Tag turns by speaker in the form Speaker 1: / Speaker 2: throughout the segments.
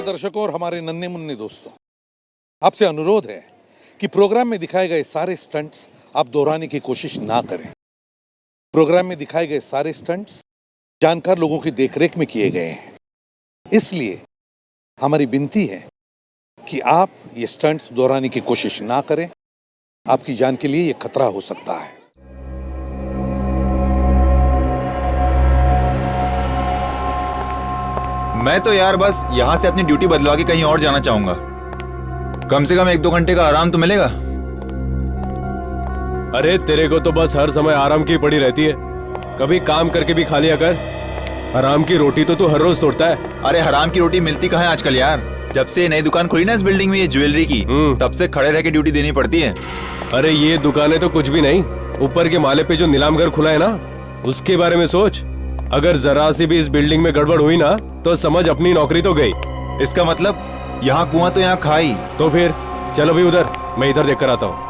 Speaker 1: दर्शकों और हमारे नन्हे मुन्ने दोस्तों, आपसे अनुरोध है कि प्रोग्राम में दिखाए गए सारे स्टंट्स आप दोहराने की कोशिश ना करें। प्रोग्राम में दिखाए गए सारे स्टंट्स जानकार लोगों की देखरेख में किए गए हैं, इसलिए हमारी विनती है कि आप ये स्टंट्स दोहराने की कोशिश ना करें। आपकी जान के लिए ये खतरा हो सकता है।
Speaker 2: मैं तो यार बस यहाँ से अपनी ड्यूटी बदलवा के कहीं और जाना चाहूंगा। कम से कम 1-2 घंटे का आराम तो मिलेगा।
Speaker 3: अरे तेरे को तो बस हर समय आराम की पड़ी रहती है, कभी काम करके भी खा लिया कर। हराम की रोटी तो तू हर रोज तोड़ता है।
Speaker 2: अरे हराम की रोटी मिलती कहाँ है आजकल यार। जब से नई दुकान खुली ना इस बिल्डिंग में, ये ज्वेलरी की, तब से खड़े रह के ड्यूटी देनी पड़ती है।
Speaker 3: अरे ये दुकानें तो कुछ भी नहीं, ऊपर के माले पे जो नीलाम घर खुला है ना, उसके बारे में सोच। अगर जरा सी भी इस बिल्डिंग में गड़बड़ हुई ना, तो समझ अपनी नौकरी तो गई।
Speaker 2: इसका मतलब यहाँ कुआं तो यहाँ खाई।
Speaker 3: तो फिर चलो भी उधर, मैं इधर देख कर आता हूँ।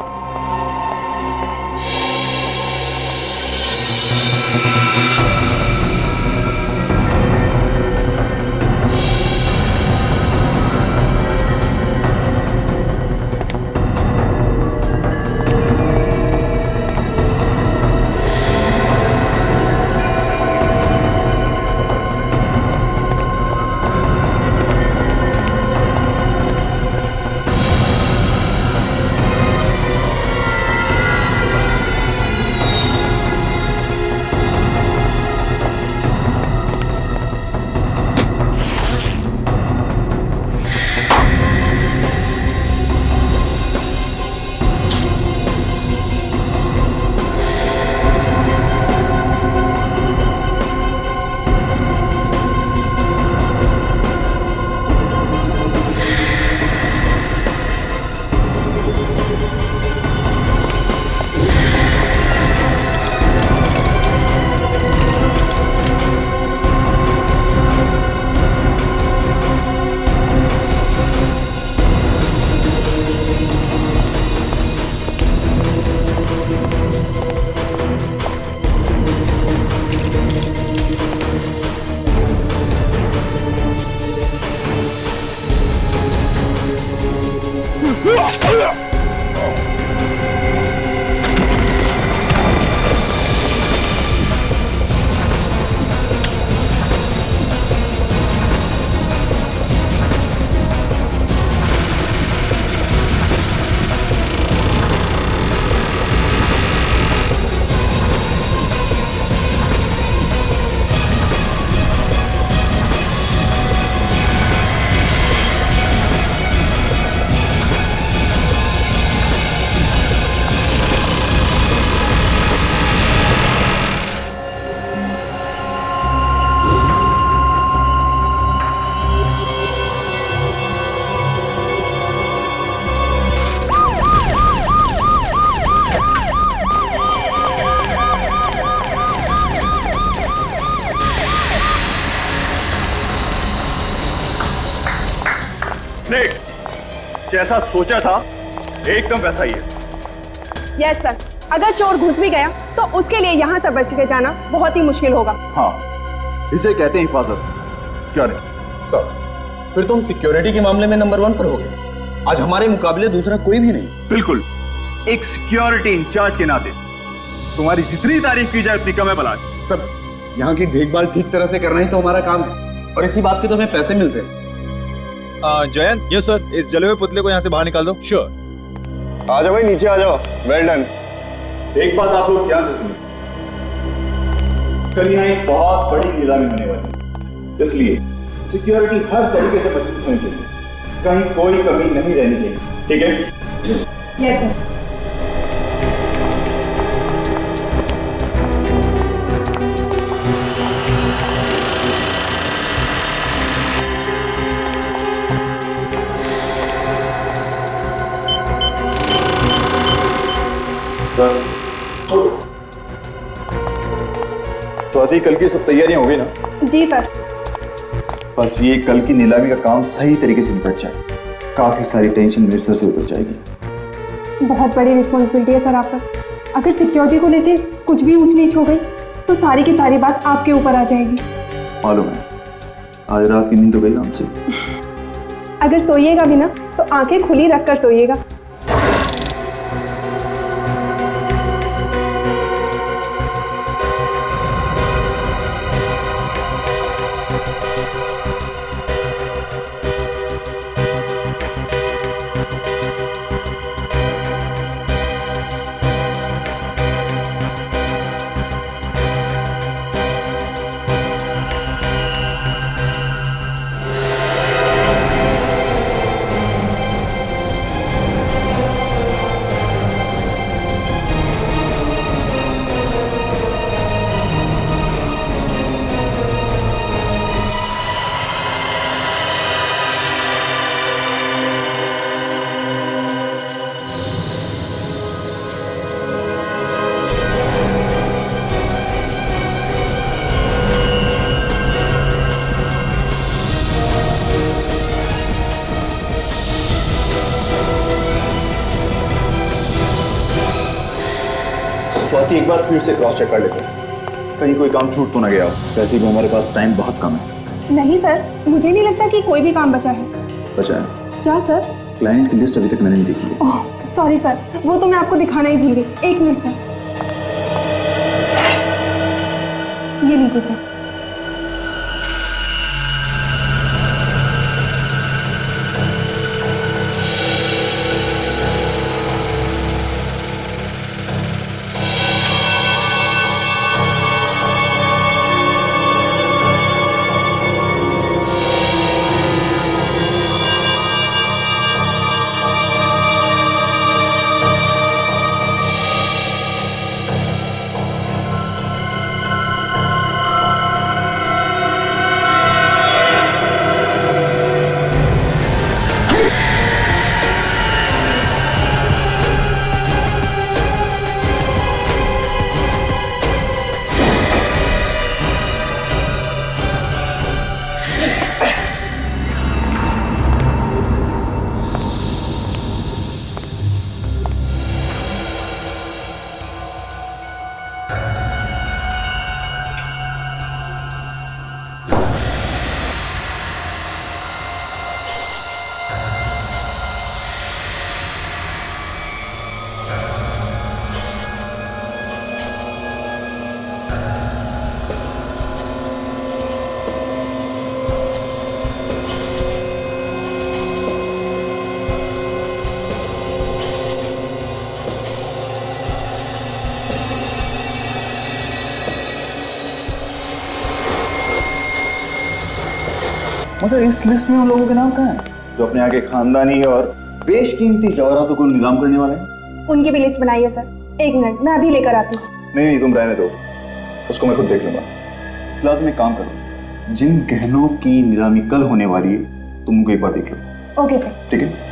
Speaker 4: जैसा सोचा था एकदम वैसा ही है।
Speaker 5: यस सर, अगर चोर घुस भी गया तो उसके लिए यहाँ से बच के जाना बहुत ही मुश्किल होगा।
Speaker 4: हाँ, इसे कहते हैं हिफाजत। क्या नहीं
Speaker 6: सर, फिर तुम सिक्योरिटी के मामले में नंबर 1 पर हो गए। आज हमारे मुकाबले दूसरा कोई भी नहीं।
Speaker 4: बिल्कुल, एक सिक्योरिटी इंचार्ज के नाते तुम्हारी जितनी तारीफ की जाए उतनी कम है बलाज।
Speaker 6: सब यहाँ की देखभाल ठीक तरह से करना ही तो हमारा काम है, और इसी बात के तो हमें पैसे मिलते हैं।
Speaker 2: Jayant,
Speaker 3: yes sir.
Speaker 2: इस जले हुए पुतले को यहाँ से बाहर निकाल दो।
Speaker 3: श्योर।
Speaker 7: आ जाओ भाई, नीचे आ जाओ। Well done.
Speaker 4: एक बात आप लोग ध्यान से सुनिए, कल यहाँ एक बहुत बड़ी नीलामी होने वाली है, इसलिए सिक्योरिटी हर तरीके से मजबूत होनी चाहिए, कहीं कोई कमी नहीं रहनी चाहिए। ठीक है?
Speaker 5: Yes sir.
Speaker 4: तो आती कल की सब तैयारियां हो गई ना?
Speaker 5: जी सर।
Speaker 4: बस ये कल की नीलामी का काम सही तरीके से निपट जाए, काफी सारी टेंशन मेरे सर से उतर जाएगी।
Speaker 5: बहुत बड़ी रिस्पॉन्सिबिलिटी है सर आप पर। अगर सिक्योरिटी को लेके कुछ भी ऊंच नीच हो गई तो सारी की सारी बात आपके ऊपर आ जाएगी।
Speaker 4: मालूम है, आज रात की नींद तो गई ना हमसे।
Speaker 5: अगर सोइएगा भी ना तो आंखें खुली रखकर सोइएगा।
Speaker 4: स्वाति एक बार फिर से क्रॉस चेक कर लेते हैं, कहीं कोई काम छूट तो ना गया हो। वैसे भी हमारे पास टाइम बहुत कम है।
Speaker 5: नहीं सर, मुझे नहीं लगता कि कोई भी काम बचा है।
Speaker 4: बचा है?
Speaker 5: क्या सर?
Speaker 4: क्लाइंट की लिस्ट अभी तक मैंने नहीं देखी है।
Speaker 5: ओह सॉरी सर, वो तो मैं आपको दिखाना ही भूल गई। एक मिनट सर, ये लीजिए सर।
Speaker 4: मगर इस लिस्ट में उन लोगों के नाम कहाँ हैं जो अपने आगे खानदानी और बेशकीमती जवाहरातों को नीलाम करने वाले हैं?
Speaker 5: उनकी भी लिस्ट बनाइए सर। एक मिनट, मैं अभी लेकर आती हूँ।
Speaker 4: नहीं, तुम रहने दो, उसको मैं खुद देख लूंगा। फिलहाल तुम एक काम करो, जिन गहनों की नीलामी कल होने वाली है तुम उनको एक बार देख लो।
Speaker 5: Okay sir.
Speaker 4: ठीक है।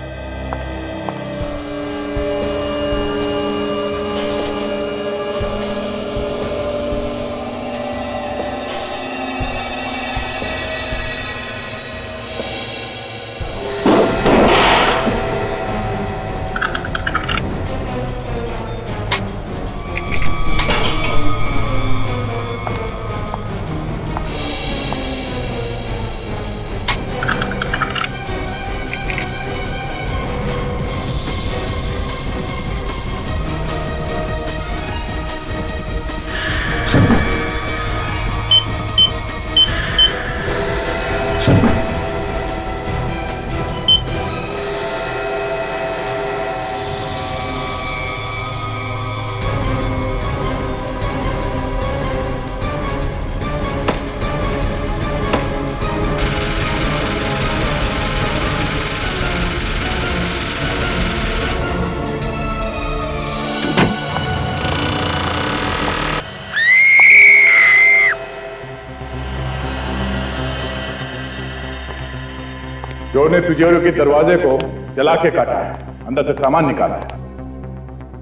Speaker 8: चोर ने तिजोरी के दरवाजे को जला के काटा है, अंदर से सामान निकाला है,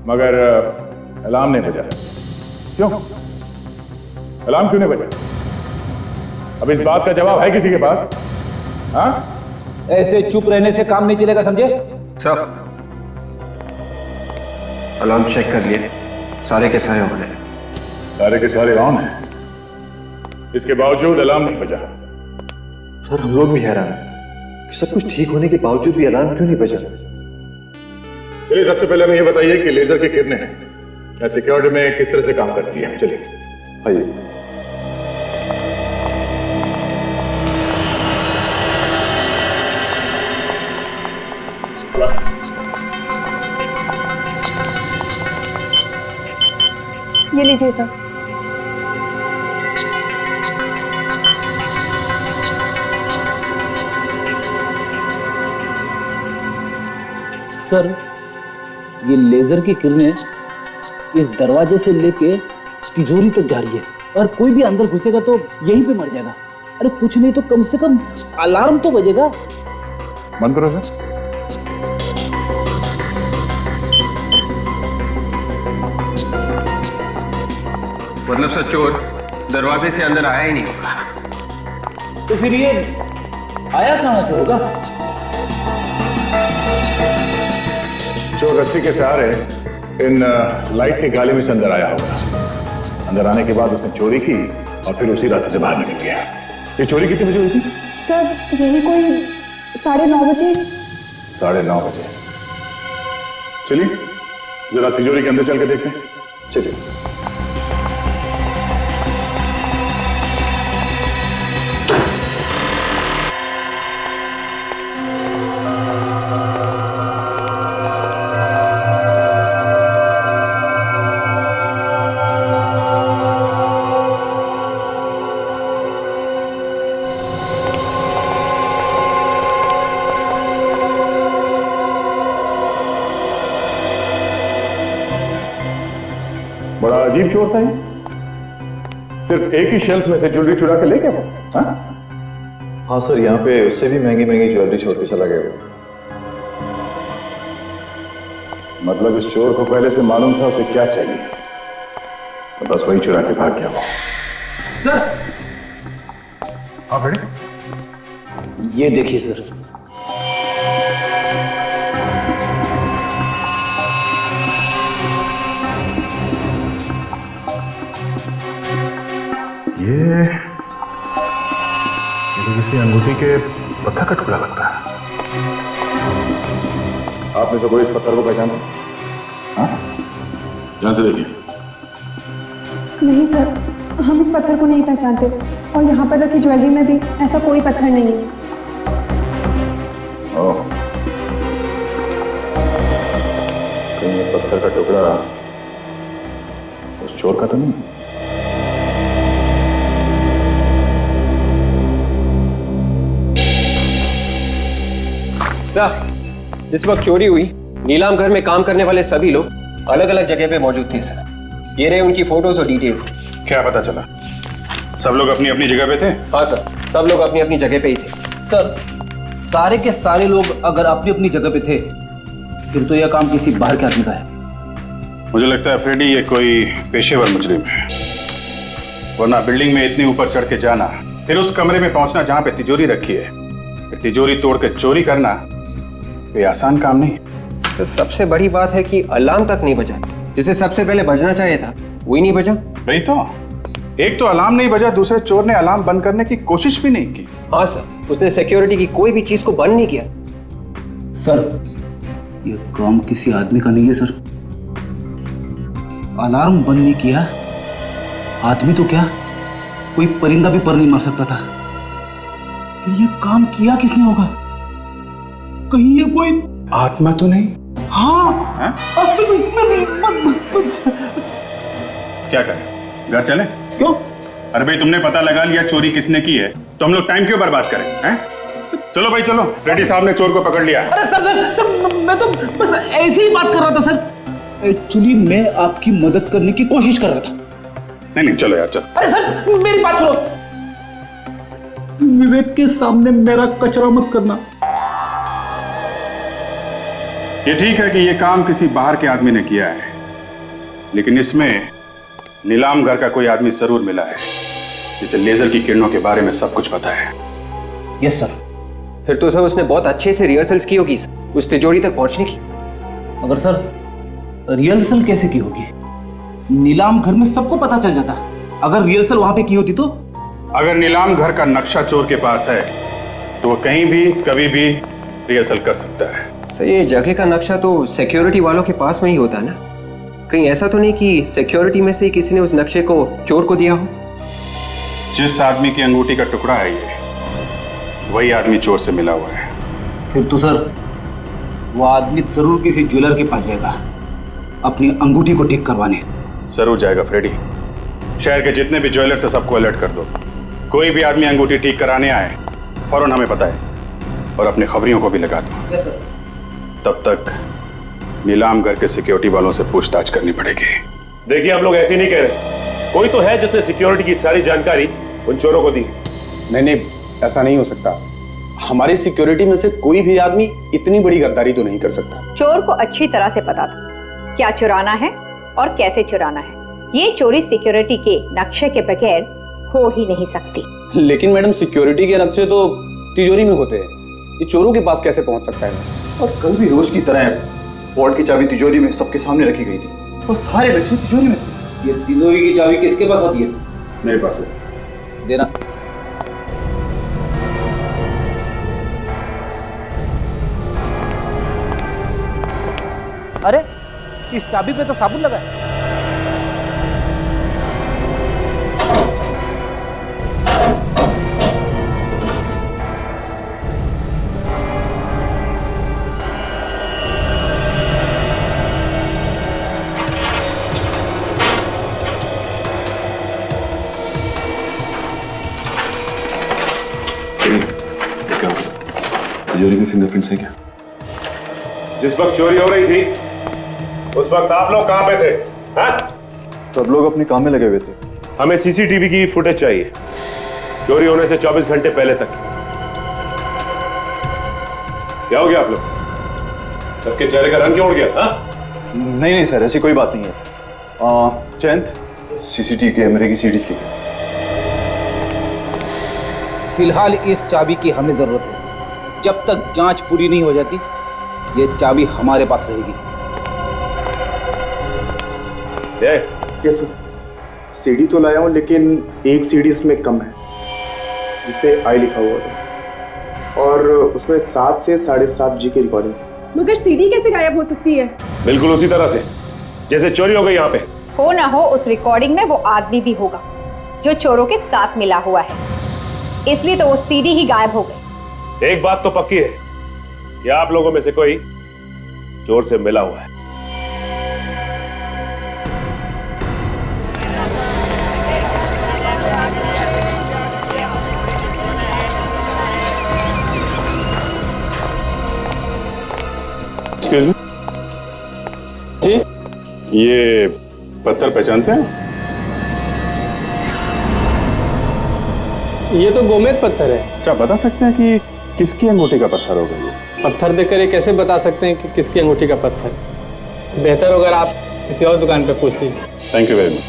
Speaker 8: मगर अलार्म नहीं बजा। क्यों? अलार्म क्यों नहीं बजा? अब इस बात का जवाब है किसी के पास? हाँ?
Speaker 6: ऐसे चुप रहने से काम नहीं चलेगा, समझे?
Speaker 9: सर, अलार्म चेक कर लिए, सारे के सारे ऑन है।
Speaker 8: सारे के सारे ऑन है, इसके बावजूद अलार्म नहीं बजा।
Speaker 9: सर, हम लोग भी हैरान हैं,
Speaker 7: सब कुछ ठीक होने के बावजूद भी अलार्म क्यों नहीं बजा?
Speaker 8: चलिए सबसे पहले हमें ये बताइए कि लेजर की किरणें या सिक्योरिटी में किस तरह से काम करती है। चलिए
Speaker 7: आइए।
Speaker 5: ये लीजिए सर।
Speaker 10: सर, ये लेजर की किरणें इस दरवाजे से लेके तिजोरी तक जा रही है और कोई भी अंदर घुसेगा तो यहीं पे मर जाएगा। अरे कुछ नहीं तो कम से कम अलार्म तो बजेगा।
Speaker 8: बंद करो सर।
Speaker 6: मतलब सर चोर दरवाजे से अंदर आया ही नहीं होगा।
Speaker 10: तो फिर ये आया कहां से होगा?
Speaker 8: चोर रस्सी के सहारे इन लाइट के गाली में से अंदर आया होगा। अंदर आने के बाद उसने चोरी की और फिर उसी रास्ते से बाहर निकल गया। ये चोरी कितने बजे हुई थी?
Speaker 5: सर यही कोई 9:30 बजे।
Speaker 8: 9:30 बजे। चलिए जरा तिजोरी के अंदर चल के देखते हैं। चलिए। बड़ा अजीब चोर था ये। सिर्फ एक ही शेल्फ में से ज्वेलरी चुरा के ले गया वो।
Speaker 7: हाँ सर, यहाँ पे उससे भी महंगी महंगी ज्वेलरी छोड़ के चला गया।
Speaker 8: मतलब इस चोर को पहले से मालूम था उसे क्या चाहिए, तो बस वही चुरा के भाग गया वो।
Speaker 10: सर,
Speaker 8: हाँ बेटे,
Speaker 10: ये देखिए सर।
Speaker 8: ये तो किसी अंगूठी के पत्थर का टुकड़ा लगता है। आपने से कोई इस पत्थर को पहचाना? हाँ, ध्यान से देखिए।
Speaker 5: नहीं सर, हम इस पत्थर को नहीं पहचानते और यहाँ पर रखी ज्वेलरी में भी ऐसा कोई पत्थर नहीं है।
Speaker 8: ओह, कहीं ये पत्थर का टुकड़ा उस चोर का तो नहीं?
Speaker 6: सर, जिस वक्त चोरी हुई नीलाम घर में काम करने वाले सभी लोग अलग अलग जगह पे मौजूद थे सर। ये रहे उनकी फोटोज और डिटेल्स।
Speaker 8: क्या पता चला? सब लोग अपनी अपनी जगह पे थे?
Speaker 6: हाँ सर, सब लोग अपनी अपनी जगह पे ही थे।
Speaker 10: सर, सारे के सारे लोग अगर अपनी अपनी जगह पे थे फिर तो यह काम किसी बाहर के आदमी का है।
Speaker 8: मुझे लगता है फ्रेडी ये कोई पेशेवर मुजरिम है, वरना बिल्डिंग में इतनी ऊपर चढ़ के जाना, फिर उस कमरे में पहुंचना जहां पे तिजोरी रखी है, फिर तिजोरी तोड़ के चोरी करना कोई आसान काम नहीं है।
Speaker 6: सर, सबसे बड़ी बात है कि अलार्म तक नहीं बजा। जिसे सबसे पहले बजना चाहिए था वही नहीं बजा।
Speaker 8: वही तो, एक तो अलार्म नहीं बजा, दूसरे चोर ने अलार्म बंद करने की कोशिश भी नहीं की।
Speaker 6: हाँ सर, उसने सिक्योरिटी की कोई भी चीज को बंद नहीं किया।
Speaker 10: सर, ये काम किसी आदमी का नहीं है सर। अलार्म बंद नहीं किया, आदमी तो क्या कोई परिंदा भी पर नहीं मार सकता था। फिर ये काम किया किसने होगा? कहीं ये कोई
Speaker 8: आत्मा तो नहीं?
Speaker 10: हाँ,
Speaker 8: क्या करें, घर चले?
Speaker 10: क्यों?
Speaker 8: अरे भाई, तुमने पता लगा लिया चोरी किसने की है, तो हम लोग टाइम क्यों बर्बाद करें? हैं? चलो भाई चलो, रेड्डी साहब ने चोर को पकड़ लिया।
Speaker 10: अरे सर, मैं तो बस ऐसे ही बात कर रहा था सर। एक्चुअली मैं आपकी मदद करने की कोशिश कर रहा था।
Speaker 8: नहीं चलो यार, चलो।
Speaker 10: अरे सर, मेरी बात सुनो। विवेक के सामने मेरा कचरा मत करना।
Speaker 8: ये ठीक है कि ये काम किसी बाहर के आदमी ने किया है, लेकिन इसमें नीलाम घर का कोई आदमी जरूर मिला है जिसे लेजर की किरणों के बारे में सब कुछ पता है।
Speaker 10: Yes sir.
Speaker 6: फिर तो सर उसने बहुत अच्छे से रिहर्सल्स की होगी उस तिजोरी तक पहुंचने की।
Speaker 10: मगर सर, रिहर्सल कैसे की होगी? नीलाम घर में सबको पता चल जाता। अगर रिहर्सल वहां पे की होती तो?
Speaker 8: अगर नीलाम घर का नक्शा चोर के पास है तो वो कहीं भी कभी भी रिहर्सल कर सकता है।
Speaker 6: सर ये जगह का नक्शा तो सिक्योरिटी वालों के पास में ही होता है ना, कहीं ऐसा तो नहीं कि सिक्योरिटी में से ही किसी ने उस नक्शे को चोर को दिया हो?
Speaker 8: जिस आदमी की अंगूठी का टुकड़ा है ये, वही आदमी चोर से मिला हुआ है।
Speaker 10: फिर तो सर वो आदमी जरूर किसी ज्वेलर के पास जाएगा अपनी अंगूठी को ठीक करवाने।
Speaker 8: जरूर जाएगा फ्रेडी। शहर के जितने भी ज्वेलर से सबको अलर्ट कर दो। कोई भी आदमी अंगूठी ठीक कराने आए फौरन हमें बताए और अपने खबरियों को भी लगा दो। तब तक नीलाम घर के सिक्योरिटी वालों से पूछताछ करनी पड़ेगी।
Speaker 11: देखिए हम लोग ऐसे नहीं कह रहे, कोई तो है जिसने सिक्योरिटी की सारी जानकारी उन चोरों को दी।
Speaker 12: नहीं, ऐसा नहीं हो सकता। हमारी सिक्योरिटी में से कोई भी आदमी इतनी बड़ी गद्दारी तो नहीं कर सकता।
Speaker 13: चोर को अच्छी तरह से पता था क्या चुराना है और कैसे चुराना है। ये चोरी सिक्योरिटी के नक्शे के बगैर हो ही नहीं सकती।
Speaker 12: लेकिन मैडम सिक्योरिटी के नक्शे तो तिजोरी में होते हैं, ये चोरों के पास कैसे पहुंच सकता है?
Speaker 7: और कल भी रोज की तरह वॉल्ट की चाबी तिजोरी में सबके सामने रखी गई थी और सारे बच्चे तिजोरी में थे।
Speaker 10: ये तिजोरी की चाबी किसके पास होती है?
Speaker 7: मेरे पास है।
Speaker 10: देना। अरे इस चाबी पे तो साबुन लगा है।
Speaker 7: तिजोरी में फिंगरप्रिंट्स है क्या?
Speaker 11: जिस वक्त चोरी हो रही थी उस वक्त आप लोग कहां पे थे?
Speaker 7: सब लोग अपने काम में लगे हुए थे।
Speaker 11: हमें सीसीटीवी की फुटेज चाहिए चोरी होने से 24 घंटे पहले तक। क्या हो गया आप लोग? सबके चेहरे का रंग क्यों उड़ गया?
Speaker 7: नहीं सर, ऐसी कोई बात नहीं है। जयंत, सीसीटीवी कैमरे की सीडीज लिखे।
Speaker 10: फिलहाल इस चाबी की हमें जरूरत है। जब तक जांच पूरी नहीं हो जाती ये चाबी हमारे पास रहेगी।
Speaker 14: यस सर, सीडी तो लाया हूँ लेकिन एक सीडी इसमें कम है जिसपे आई लिखा हुआ है और उसमें 7 से 7.5 जी की रिकॉर्डिंग।
Speaker 5: मगर सीडी कैसे गायब हो सकती है?
Speaker 11: बिल्कुल उसी तरह से जैसे चोरी हो गई यहाँ पे।
Speaker 13: हो ना हो उस रिकॉर्डिंग में वो आदमी भी होगा जो चोरों के साथ मिला हुआ है, इसलिए तो वो सीडी ही गायब हो गई।
Speaker 11: एक बात तो पक्की है कि आप लोगों में से कोई चोर से मिला हुआ है।
Speaker 8: एक्सक्यूज मी जी, ये पत्थर पहचानते हैं?
Speaker 15: ये तो गोमेद पत्थर है।
Speaker 8: अच्छा, बता सकते हैं कि किसकी अंगूठी का पत्थर होगा ये?
Speaker 15: पत्थर देखकर ये कैसे बता सकते हैं कि किसकी अंगूठी का पत्थर? बेहतर होगा आप किसी और दुकान पे पूछ लीजिए।
Speaker 8: Thank you very much.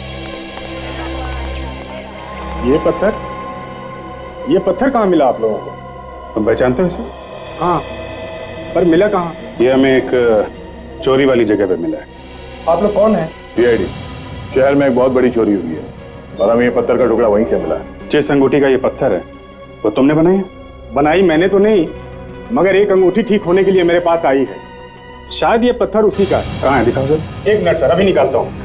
Speaker 12: ये पत्थर कहाँ मिला आप लोगों को?
Speaker 8: तुम पहचानते हो इसे?
Speaker 12: हाँ, पर मिला कहाँ?
Speaker 8: ये हमें एक चोरी वाली जगह पे मिला है।
Speaker 12: आप लोग कौन है?
Speaker 8: सीआईडी। शहर में एक बहुत बड़ी चोरी हुई है और हमें ये पत्थर का टुकड़ा वहीं से मिला है। जिस अंगूठी का ये पत्थर है वो तुमने बनाई है?
Speaker 12: बनाई मैंने तो नहीं, मगर एक अंगूठी ठीक होने के लिए मेरे पास आई है। शायद ये पत्थर उसी का है।
Speaker 8: कहाँ है, दिखाओ सर।
Speaker 12: एक मिनट सर, अभी निकालता हूँ।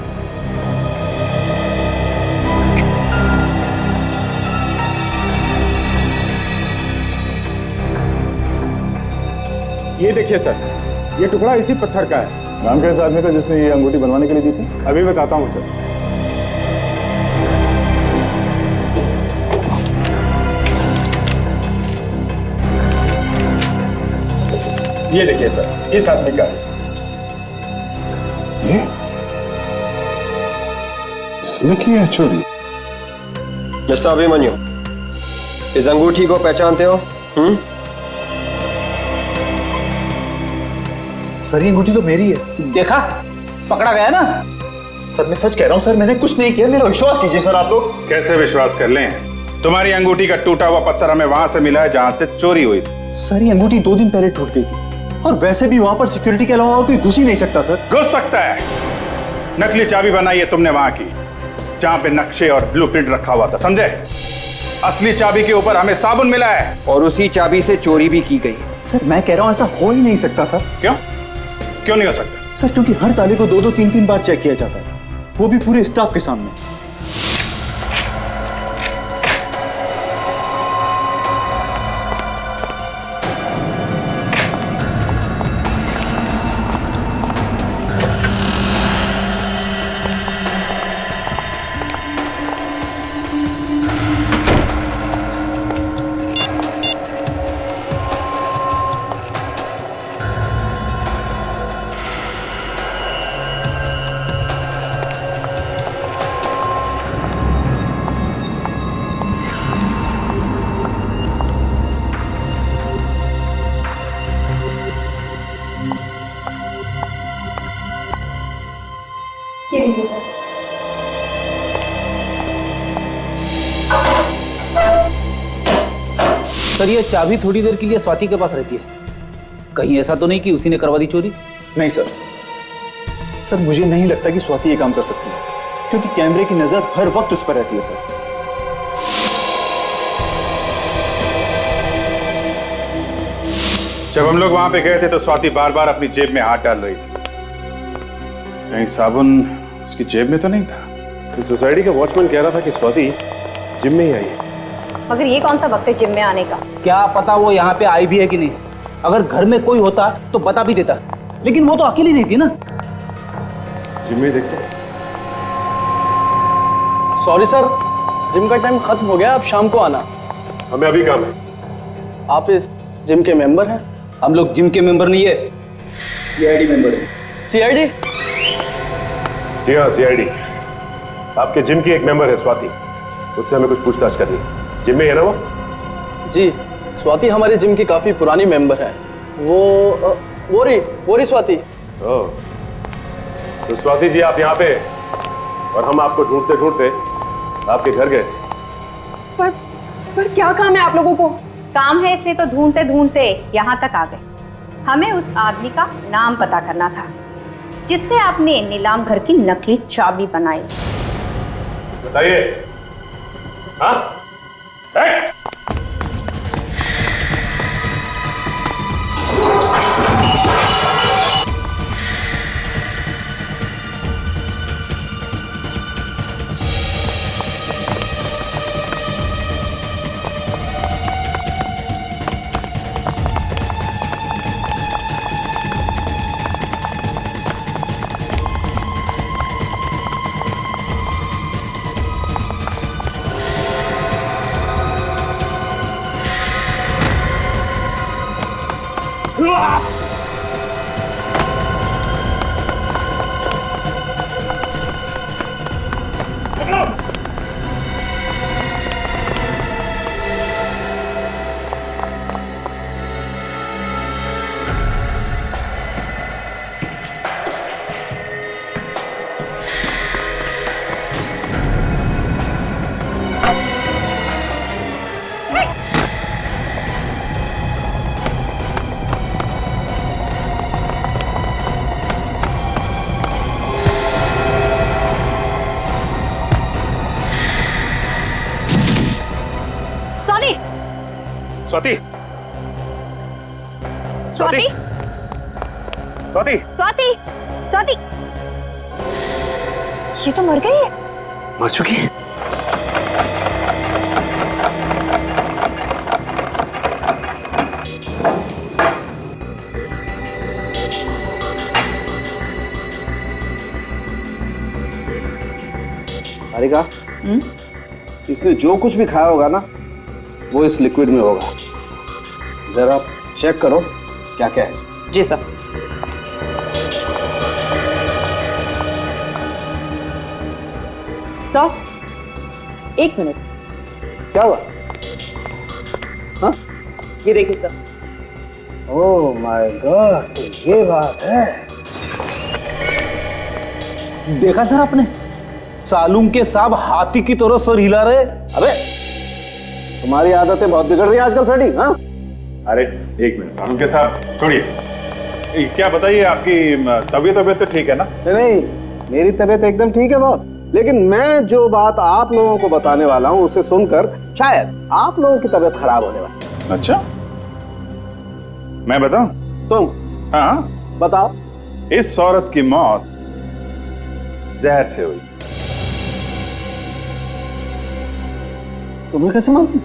Speaker 12: ये देखिए सर, ये टुकड़ा इसी पत्थर का है।
Speaker 8: नाम कैसे आदमी का जिसने ये अंगूठी बनवाने के लिए दी थी?
Speaker 12: अभी बताता हूँ सर। ये देखिए सर, इस आदमी का है।
Speaker 8: ये इसने की है चोरी?
Speaker 6: मिस्टर अभिमन्यु, इस अंगूठी को पहचानते हो?
Speaker 14: सर ये अंगूठी तो मेरी है।
Speaker 10: देखा, पकड़ा गया ना।
Speaker 14: सर मैं सच कह रहा हूँ सर, मैंने कुछ नहीं किया, मेरा विश्वास कीजिए सर आप लोग।
Speaker 8: कैसे विश्वास कर लें? तुम्हारी अंगूठी का टूटा हुआ पत्थर हमें वहां से मिला है जहां से चोरी हुई थी।
Speaker 14: सर ये अंगूठी 2 दिन पहले टूट गई थी और वैसे भी वहां पर सिक्योरिटी के अलावा कोई घुस ही नहीं सकता सर।
Speaker 8: घुस सकता है। नकली चाबी बनाई है तुमने वहां की जहां पे नक्शे और ब्लूप्रिंट रखा हुआ था, समझे?
Speaker 12: असली चाबी के ऊपर हमें साबुन मिला है
Speaker 6: और उसी चाबी से चोरी भी की गई।
Speaker 7: सर मैं कह रहा हूं ऐसा हो ही नहीं सकता सर।
Speaker 12: क्यों क्यों नहीं हो सकता?
Speaker 7: सर क्योंकि हर ताले को 2-2 3-3 बार चेक किया जाता है, वो भी पूरे स्टाफ के सामने।
Speaker 5: ये लीजिए सर।
Speaker 10: सर ये चाबी थोड़ी देर के लिए स्वाति के पास रहती है, कहीं ऐसा तो नहीं कि उसी ने करवा दी चोरी?
Speaker 7: नहीं सर, सर मुझे नहीं लगता कि स्वाति ये काम कर सकती है, क्योंकि कैमरे की नजर हर वक्त उस पर रहती है सर।
Speaker 12: जब हम लोग वहां पे गए थे तो स्वाति बार बार अपनी जेब में हाथ डाल रही थी। कहीं साबुन उसकी जेब में तो नहीं था?
Speaker 11: सोसाइटी का वॉचमैन कह रहा था कि स्वाति जिम में ही आई है।
Speaker 13: मगर ये कौन सा वक्त है जिम में आने का?
Speaker 10: क्या पता वो यहाँ पे आई भी है कि नहीं। अगर घर में कोई होता तो बता भी देता, लेकिन वो तो अकेली नहीं थी ना।
Speaker 11: जिम में देखते हैं।
Speaker 15: सॉरी सर, जिम का टाइम खत्म हो गया, आप शाम को आना।
Speaker 11: हमें अभी काम है।
Speaker 15: आप इस जिम के मेंबर हैं?
Speaker 10: हम लोग जिम के मेंबर नहीं है, सीआईडी मेंबर है।
Speaker 15: सीआईडी?
Speaker 11: जी हाँ, सीआईडी। आपके जिम की एक मेंबर है स्वाति, उससे हमें कुछ पूछताछ करनी है। जिम में है ना वो?
Speaker 15: जी, स्वाति हमारे जिम की काफी पुरानी मेंबर है। वो रही स्वाति।
Speaker 11: ओह, तो स्वाति जी आप यहाँ पे और हम आपको ढूंढते ढूंढते आपके घर गए।
Speaker 5: पर क्या काम है आप लोगों को?
Speaker 13: काम है इसलिए तो ढूंढते ढूंढते यहाँ तक आ गए। हमें उस आदमी का नाम पता करना था जिससे आपने नीलाम घर की नकली चाबी बनाई।
Speaker 11: बताइए। हाँ? स्वाति,
Speaker 13: स्वाति,
Speaker 11: स्वाति,
Speaker 13: स्वाति, स्वाति, ये तो मर गई है।
Speaker 11: मर चुकी है?
Speaker 12: हारिका, इसने जो कुछ भी खाया होगा ना, वो इस लिक्विड में होगा। जरा चेक करो क्या क्या है इसमें।
Speaker 16: जी सर। Sir, 1 minute.
Speaker 12: क्या हुआ? हाँ?
Speaker 16: ये देखिए सर।
Speaker 12: ओह माय गॉड, तो ये बात है।
Speaker 10: देखा सर आपने, सालूम के साहब हाथी की तरह सर हिला रहे।
Speaker 12: अबे तुम्हारी आदतें बहुत बिगड़ रही हैं आजकल फ्रेडी। हाँ?
Speaker 8: अरे एक मिनट सालूम के साहब छोड़िए। क्या बताइए, आपकी तबीयत तो ठीक है ना?
Speaker 12: नहीं, मेरी तबीयत एकदम ठीक है बॉस। लेकिन मैं जो बात आप लोगों को बताने वाला हूं उसे सुनकर शायद आप लोगों की तबीयत खराब होने वाली है।
Speaker 8: अच्छा, मैं बताऊं?
Speaker 12: तुम?
Speaker 8: हाँ
Speaker 12: बताओ।
Speaker 8: इस औरत की मौत जहर से हुई।
Speaker 12: तुम्हें कैसे मालूम?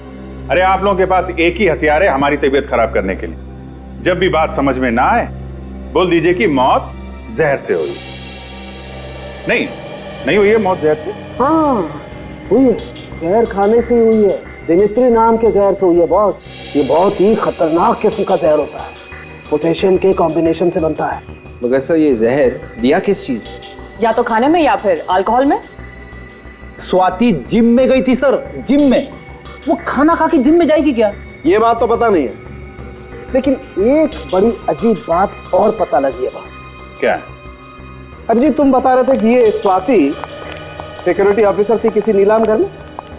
Speaker 8: अरे आप लोगों के पास एक ही हथियार है हमारी तबीयत खराब करने के लिए। जब भी बात समझ में ना आए बोल दीजिए कि मौत जहर से हुई। नहीं हुई है मौत जहर से?
Speaker 12: हाँ हुई है, जहर खाने से ही हुई है। दिमित्री नाम के जहर से हुई है बॉस। ये बहुत ही खतरनाक किस्म का जहर होता है, पोटेशियम के कॉम्बिनेशन से बनता है।
Speaker 6: मगर सर ये जहर दिया किस चीज में?
Speaker 16: या तो खाने में या फिर अल्कोहल में।
Speaker 10: स्वाति जिम में गई थी सर, जिम में। वो खाना खा के जिम में जाएगी क्या?
Speaker 12: ये बात तो पता नहीं है, लेकिन एक बड़ी अजीब बात और पता लगी है बॉस।
Speaker 8: क्या?
Speaker 12: अभिजीत तुम बता रहे थे कि ये स्वाति सिक्योरिटी ऑफिसर थी किसी नीलाम घर में।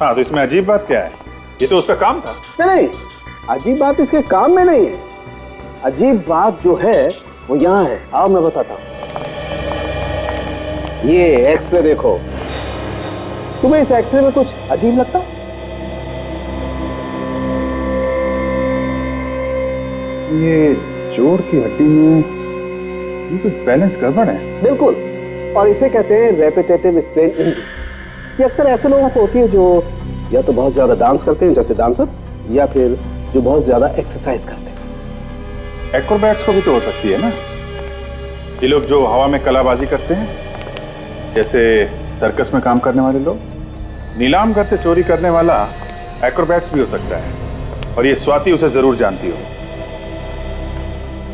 Speaker 8: हाँ, तो इसमें अजीब बात क्या है? ये तो उसका काम था।
Speaker 12: नहीं, अजीब बात इसके काम में नहीं है। अजीब बात जो है वो यहाँ है। आओ मैं बताता हूँ। ये एक्सरे देखो। तुम्हें इस एक्सरे में कुछ अजीब लगता?
Speaker 8: ये जोड़ की हड्डी में ये कुछ बैलेंस गड़बड़ है।
Speaker 12: बिल्कुल, और इसे कहते हैं रेपिटेटिव स्ट्रेन इंजरी। ये अक्सर ऐसे लोगों को होती है जो या तो बहुत ज्यादा डांस करते हैं जैसे डांसर्स, या फिर जो बहुत ज्यादा एक्सरसाइज करते हैं।
Speaker 8: एक्रोबैट्स को भी तो हो सकती है ना? ये लोग जो हवा में कलाबाजी करते हैं, जैसे सर्कस में काम करने वाले लोग। नीलाम घर से चोरी करने वाला एक्रोबैट्स भी हो सकता है, और ये स्वाति उसे जरूर जानती हो।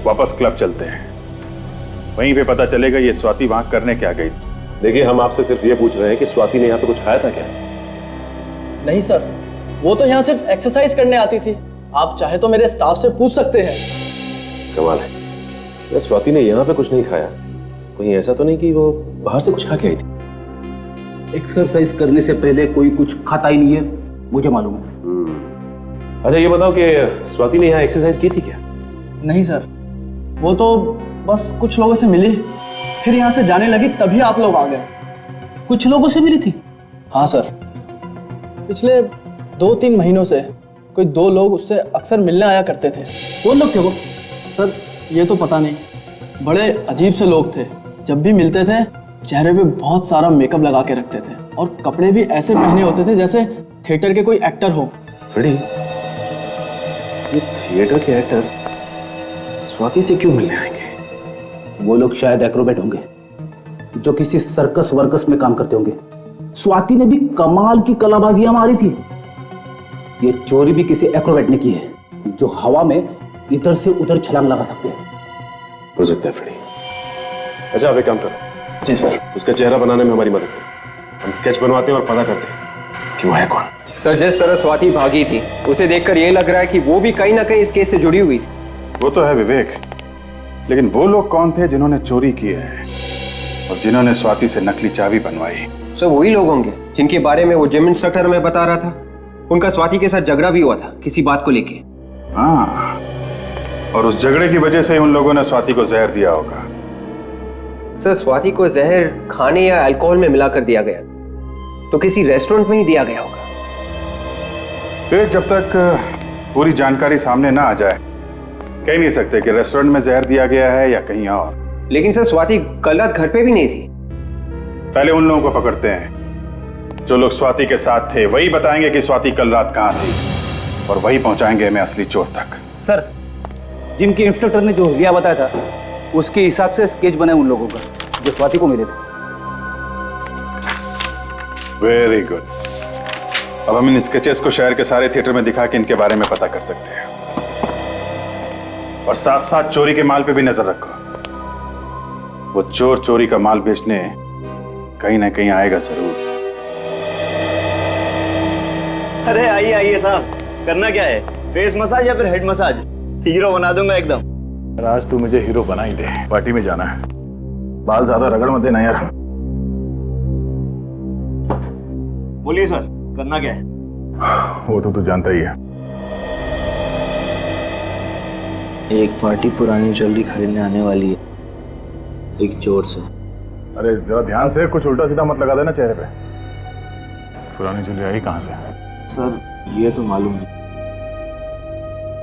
Speaker 8: वापस क्लब चलते हैं, वहीं पे पता चलेगा ये स्वाति वहां करने क्या गई।
Speaker 11: देखिए, हम आपसे सिर्फ ये पूछ रहे हैं कि स्वाति ने यहाँ पे कुछ खाया था क्या?
Speaker 17: नहीं सर, वो तो यहाँ सिर्फ एक्सरसाइज करने आती थी। आप चाहे तो मेरे स्टाफ से पूछ सकते हैं।
Speaker 11: कमाल है, स्वाति ने यहाँ पे कुछ नहीं खाया। कहीं ऐसा तो नहीं कि वो बाहर से कुछ खा के आई थी?
Speaker 10: एक्सरसाइज करने से पहले कोई कुछ खाता ही नहीं है, मुझे मालूम है।
Speaker 11: अच्छा ये बताओ कि स्वाति ने यहाँ एक्सरसाइज की थी क्या?
Speaker 17: नहीं सर, वो तो बस कुछ लोगों से मिली, फिर यहाँ से जाने लगी, तभी आप लोग आ गए।
Speaker 10: कुछ लोगों से मिली थी?
Speaker 17: हाँ सर, पिछले 2-3 महीनों से कोई 2 लोग उससे अक्सर मिलने आया करते थे।
Speaker 10: कौन लोग थे वो?
Speaker 17: सर ये तो पता नहीं, बड़े अजीब से लोग थे। जब भी मिलते थे चेहरे पे बहुत सारा मेकअप लगा के रखते थे, और कपड़े भी ऐसे पहने होते थे जैसे थिएटर के कोई एक्टर हो।
Speaker 11: फ्रेडी, ये थिएटर के एक्टर स्वाति से क्यों मिलने आएंगे?
Speaker 10: वो लोग शायद एक्रोबैट होंगे जो किसी सर्कस वर्कस में काम करते होंगे। स्वाति ने भी कमाल की कलाबाजियां मारी थी। ये चोरी भी किसी एक्रोबैट ने की है जो हवा में इधर से उधर छलांग लगा सकते हैं।
Speaker 11: हो सकता है फ्रेडी। अच्छा आप एक काम करो।
Speaker 17: जी सर।
Speaker 11: उसका चेहरा बनाने में हमारी मदद करो। हम स्केच बनवाते हैं और पता करते हैं कि वो है कौन।
Speaker 6: सर जिस तरह स्वाति भागी थी उसे देखकर ये लग रहा है कि वो भी कहीं ना कहीं इस केस से जुड़ी हुई थी।
Speaker 8: वो तो है विवेक, लेकिन वो लोग कौन थे जिन्होंने चोरी की है और जिन्होंने स्वाति से नकली चाबी बनवाई?
Speaker 6: सर वही लोग होंगे जिनके बारे में वो जिम इंस्ट्रक्टर में बता रहा था। उनका स्वाति के साथ झगड़ा भी हुआ था किसी बात को लेके।
Speaker 8: हाँ, और उस झगड़े की वजह से उन लोगों ने स्वाति को जहर दिया होगा।
Speaker 6: सर स्वाति को जहर खाने या अल्कोहल में मिलाकर दिया गया, तो किसी रेस्टोरेंट में ही दिया गया होगा।
Speaker 8: फिर जब तक पूरी जानकारी सामने ना आ जाए कह नहीं सकते कि रेस्टोरेंट में जहर दिया गया है या कहीं और।
Speaker 6: लेकिन सर स्वाति कल रात घर पे भी नहीं थी।
Speaker 8: पहले उन लोगों को पकड़ते हैं जो लोग स्वाति के साथ थे, वही बताएंगे कि स्वाति कल रात कहाँ थी, और वही पहुंचाएंगे हमें असली चोर तक।
Speaker 10: सर, जिम के इंस्ट्रक्टर ने जो हुलिया बताया था उसके हिसाब से स्केच बनाए उन लोगों का जो स्वाति को मिले थे।
Speaker 8: Very good. अब हम इन स्केचेस को शहर के सारे थिएटर में दिखा के इनके बारे में पता कर सकते हैं, और साथ साथ चोरी के माल पे भी नजर रखो। वो चोर चोरी का माल बेचने कहीं ना कहीं आएगा जरूर।
Speaker 18: अरे आइए आइए साहब, करना क्या है? फेस मसाज या फिर हेड मसाज? हीरो बना दूंगा एकदम।
Speaker 8: आज तू मुझे हीरो बना ही दे, पार्टी में जाना है। बाल ज्यादा रगड़ मत देना यार।
Speaker 18: बोलिए सर, करना क्या है?
Speaker 8: वो तो तू जानता ही है।
Speaker 9: एक पार्टी पुरानी ज्वेलरी खरीदने आने वाली है एक चोर से।
Speaker 8: अरे जरा ध्यान से, कुछ उल्टा सीधा मत लगा देना चेहरे पे। पुरानी ज्वेलरी आई कहाँ से?
Speaker 10: सर ये तो मालूम नहीं।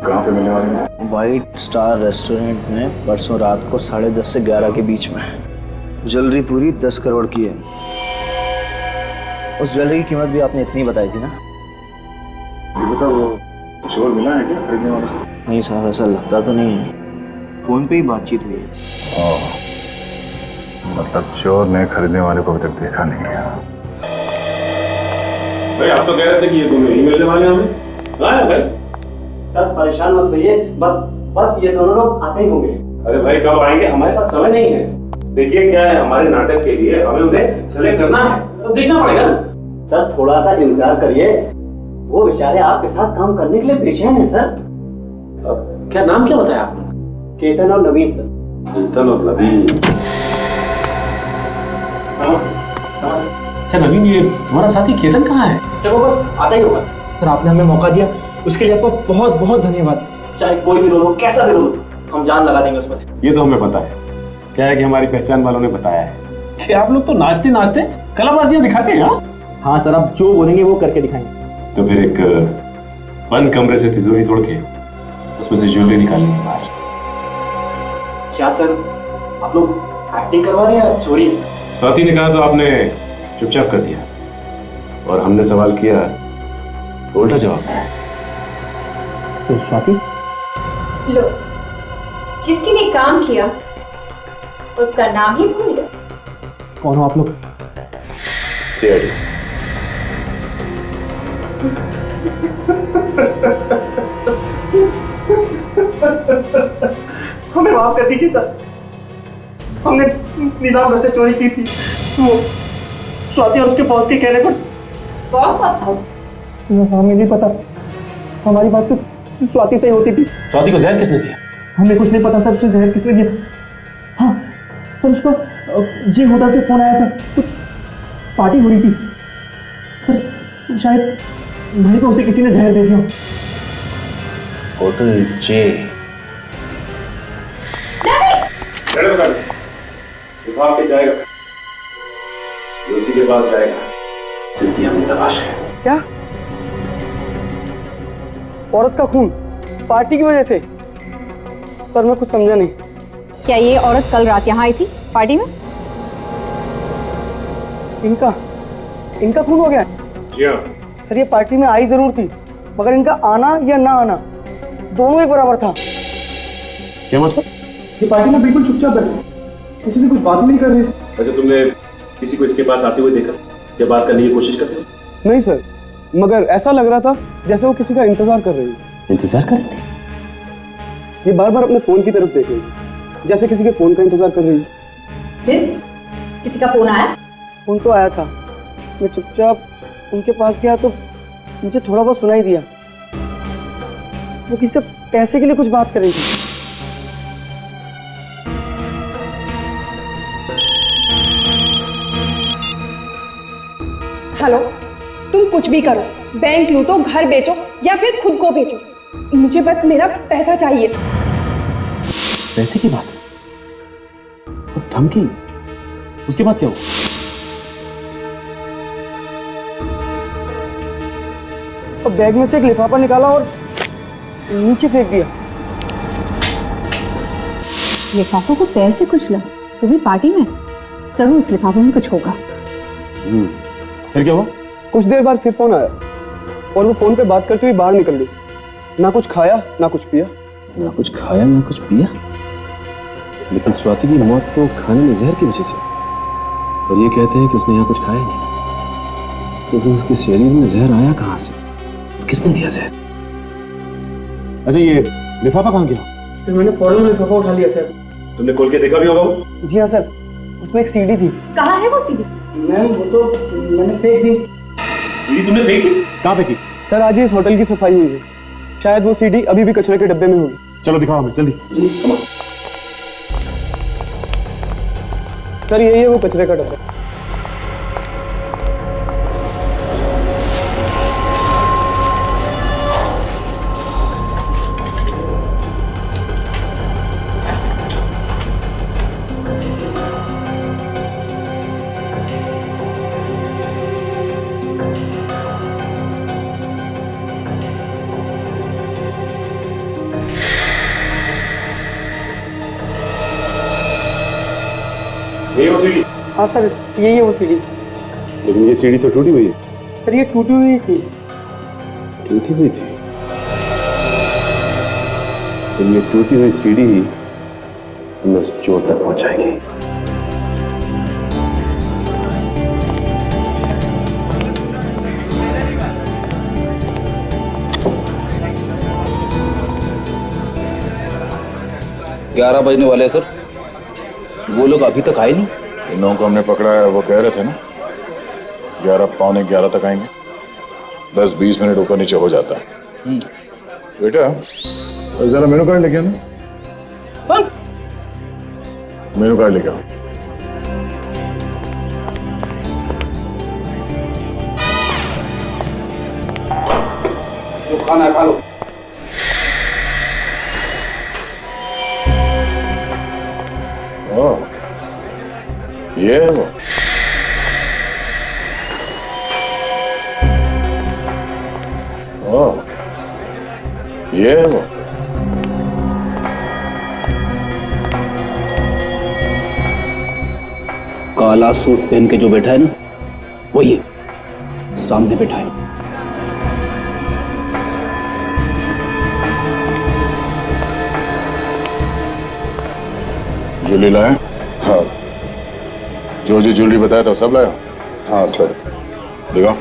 Speaker 8: कहाँ पे मिलने वाली है?
Speaker 10: वाइट स्टार रेस्टोरेंट में परसों रात को 10:30 से 11 के बीच में। ज्वेलरी पूरी 10 करोड़ की है। उस ज्वेलरी की कीमत भी आपने इतनी बताई थी ना?
Speaker 8: ये बता, वो कुछ और मिला है क्या खरीदने वाले से?
Speaker 10: नहीं साहब, ऐसा लगता तो नहीं है। फोन पे ही बातचीत हुई है।
Speaker 8: मतलब चोर ने खरीदने वाले को अभी तक देखा नहीं है।
Speaker 3: भाई आप तो कह रहे थे कि ये दोनों ही मिलने वाले हैं हमें। हाँ भाई।
Speaker 18: सर परेशान मत होइए, बस ये दोनों लोग आते ही होंगे।
Speaker 3: अरे भाई कब आएंगे, हमारे पास समय नहीं है। देखिए क्या है, हमारे नाटक के लिए हमें उन्हें सेलेक्ट करना है, तो देखना पड़ेगा ना।
Speaker 18: सर थोड़ा सा इंतजार करिए, वो बेचारे आपके साथ काम करने के लिए बेचैन है सर।
Speaker 3: क्या नाम क्या बताया आपने?
Speaker 18: केतन और नवीन सर।
Speaker 3: केतन और नवीन। अच्छा नवीन, ये तुम्हारा साथी केतन कहाँ है?
Speaker 18: देखो बस आता ही होगा।
Speaker 12: सर आपने हमें मौका दिया, उसके लिए आपको बहुत बहुत धन्यवाद।
Speaker 18: चाहे कोई भी रोल हो, कैसा भी रोल हो, हम जान लगा देंगे उसमें।
Speaker 3: ये तो हमें पता है। क्या है कि हमारी पहचान वालों ने बताया है कि आप लोग तो नाचते नाचते कलाबाजियां दिखाते हैं।
Speaker 12: हाँ सर, आप जो बोलेंगे वो करके दिखाएंगे।
Speaker 3: तो फिर एक बंद कमरे से तिजोरी तोड़ के उसमें से ज्वेलरी निकालेंगे बाहर।
Speaker 18: क्या सर, आप लोग एक्टिंग करवा रहे हैं या चोरी?
Speaker 3: स्वाति ने कहा तो आपने चुपचाप कर दिया, और हमने सवाल किया तो उल्टा जवाब दिया।
Speaker 12: तो स्वाति,
Speaker 13: लो, जिसके लिए काम किया उसका नाम ही भूल गए।
Speaker 12: कौन हो आप लोग?
Speaker 3: सीआईडी।
Speaker 18: हमें माफ कर दीजिए सर, हमने नीलाम घर से चोरी की थी। वो स्वाति और उसके बॉस के कहने पर।
Speaker 13: बॉस कौन था?
Speaker 12: हमें नहीं पता, हमारी बात तो स्वाति से ही होती थी।
Speaker 3: स्वाति को जहर किसने दिया?
Speaker 12: हमें कुछ नहीं पता सर, उससे जहर किसने दिया। हाँ सर, उसको जी होटल से फोन आया था, कुछ पार्टी हो रही थी सर, शायद भाई को उसे किसी ने जहर दे दिया।
Speaker 3: होटल जे। विभाग पे जाएगा, उसी के पास जाएगा जिसकी हमें तलाश है।
Speaker 12: क्या? औरत का खून पार्टी की वजह से? सर मैं कुछ समझा नहीं।
Speaker 13: क्या ये औरत कल रात यहाँ आई थी पार्टी में?
Speaker 12: इनका खून हो गया?
Speaker 3: जी हाँ
Speaker 12: सर, ये पार्टी में आई जरूर थी, मगर इनका आना या ना आना दोनों ही बराबर था।
Speaker 3: क्या मतलब?
Speaker 12: ये पार्टी में बिल्कुल चुपचाप बैठे, किसी से कुछ बात ही नहीं कर रहे।
Speaker 3: अच्छा, तुमने किसी को इसके पास आते हुए देखा या बात करने की कोशिश करते?
Speaker 12: नहीं सर, मगर ऐसा लग रहा था जैसे वो किसी का इंतजार कर रही है।
Speaker 3: इंतजार कर रही थी?
Speaker 12: ये बार बार अपने फोन की तरफ देख रही है, जैसे किसी के फोन का इंतजार कर रही है।
Speaker 13: फिर किसी का फोन आया?
Speaker 12: फोन तो आया था, मैं चुपचाप उनके पास गया तो मुझे थोड़ा बहुत सुनाई दिया। वो किसी से पैसे के लिए कुछ बात कर रही थी।
Speaker 5: हेलो, तुम कुछ भी करो, बैंक लूटो, घर बेचो या फिर खुद को बेचो, मुझे बस मेरा पैसा चाहिए।
Speaker 3: पैसे की बात और धमकी, उसके बाद क्या हुआ?
Speaker 12: और बैग में से एक लिफाफा निकाला और नीचे फेंक दिया।
Speaker 13: लिफाफों को पैर से कुचला, तो भी पार्टी में? जरूर उस लिफाफे में कुछ होगा।
Speaker 3: फिर क्या हुआ?
Speaker 12: कुछ देर बाद फिर फोन आया और वो फोन पे बात करते हुए बाहर निकल गई। ना कुछ खाया ना कुछ पिया।
Speaker 3: ना कुछ खाया ना कुछ पिया? लेकिन स्वाति की मौत तो खाने में जहर की वजह से, और ये कहते हैं कि उसने यहाँ कुछ खाया नहीं, तो फिर उसके शरीर में जहर आया कहाँ से? किसने दिया जहर? अच्छा, ये लिफाफा कहाँ गया?
Speaker 12: फिर मैंने फौरन लिफाफा उठा लिया सर।
Speaker 3: तुमने खोल के देखा भी होगा?
Speaker 12: जी हाँ सर, उसमें एक सीडी थी।
Speaker 13: कहाँ है वो सीडी?
Speaker 12: मैम वो तो मैंने फेंक दी।
Speaker 3: सीडी तुमने फेंकी? कहाँ फेंकी?
Speaker 12: सर आज ही इस होटल की सफाई हुई है, शायद वो सीडी अभी भी कचरे के डब्बे में होगी।
Speaker 3: चलो दिखाओ हमें जल्दी।
Speaker 12: सर यही है वो कचरे का डब्बा।
Speaker 8: ये वो सीढ़ी?
Speaker 15: हाँ सर, यही है वो सीढ़ी।
Speaker 3: लेकिन ये सीढ़ी तो टूटी हुई है।
Speaker 15: सर ये टूटी हुई थी।
Speaker 3: टूटी हुई थी? तो ये टूटी हुई सीढ़ी ही हमें उस चोर तक पहुंचाएगी।
Speaker 10: ग्यारह बजने वाले हैं सर, वो लोग अभी तक आए नहीं।
Speaker 11: इन लोगों को हमने पकड़ा है, वो कह रहे थे ना 11 पौने 11 तक आएंगे। 10-20 मिनट ऊपर नीचे हो जाता है। बेटा जरा मेनू कार्ड लेके आना। मेनू कार्ड लेके आओ।
Speaker 10: जो खाना है खा लो।
Speaker 11: ये है वो। ये है वो।
Speaker 10: काला सूट पहन के जो बैठा है ना, वही है, सामने बैठा है।
Speaker 11: ज्वेलरी लाए? हाँ। जो ज्वेलरी बताया था सब लाया? हाँ सर। दिखाओ।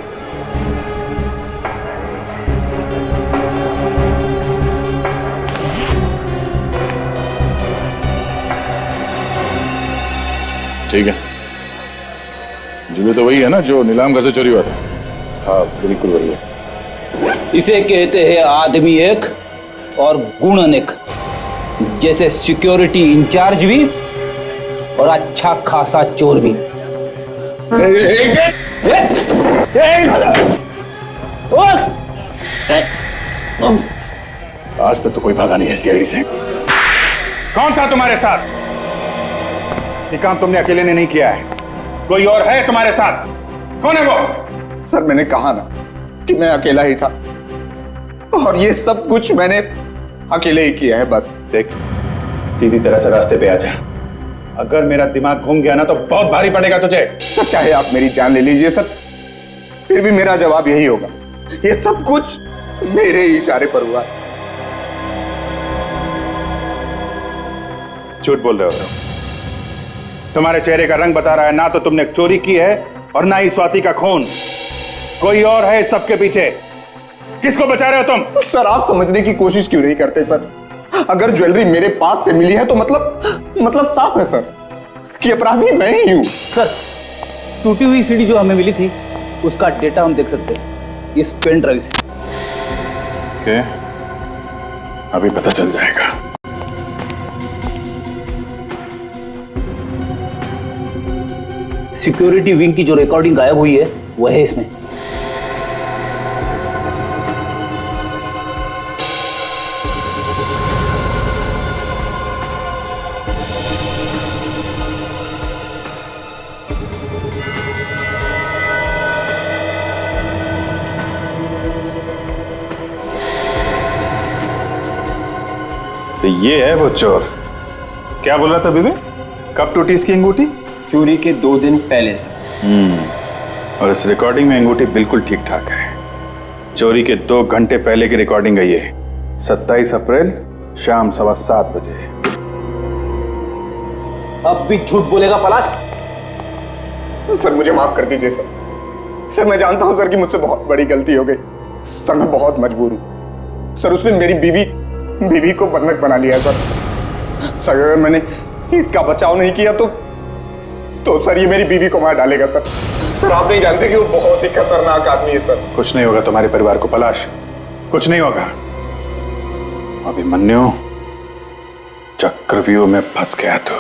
Speaker 11: ठीक है। ज्वेलरी तो वही है ना जो नीलाम घर से चोरी हुआ था? हाँ बिल्कुल वही है।
Speaker 10: इसे कहते हैं आदमी एक और गुण अनेक। जैसे सिक्योरिटी इंचार्ज भी और अच्छा खासा चोर भी।
Speaker 11: आज तक तो कोई भागा नहीं है सीआईडी से।
Speaker 8: कौन था तुम्हारे साथ? ये काम तुमने अकेले ने नहीं किया है, कोई और है तुम्हारे साथ। कौन है वो?
Speaker 7: सर मैंने कहा ना कि मैं अकेला ही था, और ये सब कुछ मैंने अकेले ही किया है बस।
Speaker 8: देख सीधी तरह से रास्ते पे आ जा। अगर मेरा दिमाग घूम गया ना तो बहुत भारी पड़ेगा तुझे।
Speaker 7: सर चाहे आप मेरी जान ले लीजिए सर, फिर भी मेरा जवाब यही होगा, ये सब कुछ मेरे ही इशारे पर हुआ।
Speaker 8: झूठ बोल रहे हो। तुम्हारे चेहरे का रंग बता रहा है, ना तो तुमने चोरी की है और ना ही स्वाति का खून। कोई और है इस सबके पीछे। किसको बचा रहे हो तुम?
Speaker 7: सर आप समझने की कोशिश क्यों नहीं करते सर? अगर ज्वेलरी मेरे पास से मिली है तो मतलब साफ है सर कि अपराधी मैं ही हूं।
Speaker 10: सर टूटी हुई सीढ़ी जो हमें मिली थी उसका डेटा हम देख सकते हैं इस पेन ड्राइव से।
Speaker 11: ओके, अभी पता चल जाएगा।
Speaker 10: सिक्योरिटी विंग की जो रिकॉर्डिंग गायब हुई है वह है इसमें।
Speaker 8: तो ये है वो चोर। क्या बोल रहा था बीबी? कब टूटी इसकी अंगूठी?
Speaker 6: चोरी के 2 दिन पहले सर।
Speaker 8: और इस रिकॉर्डिंग में अंगूठी बिल्कुल ठीक ठाक है। चोरी के 2 घंटे पहले की रिकॉर्डिंग है ये। 27 अप्रैल शाम 7:15 बजे।
Speaker 10: अब भी झूठ बोलेगा पलाश?
Speaker 7: सर मुझे माफ कर दीजिए सर। सर मैं जानता हूं सर कि मुझसे बहुत बड़ी गलती हो गई। सर मैं बहुत मजबूर हूं सर। उसने मेरी बीवी को बंधक बना लिया सर। सर अगर मैंने इसका बचाव नहीं किया तो सर ये मेरी बीवी को मार डालेगा सर। सर आप नहीं जानते कि वो बहुत ही खतरनाक आदमी है सर।
Speaker 8: कुछ नहीं होगा तुम्हारे परिवार को पलाश, कुछ नहीं होगा। अभिमन्यु चक्रव्यूह में फंस गया तो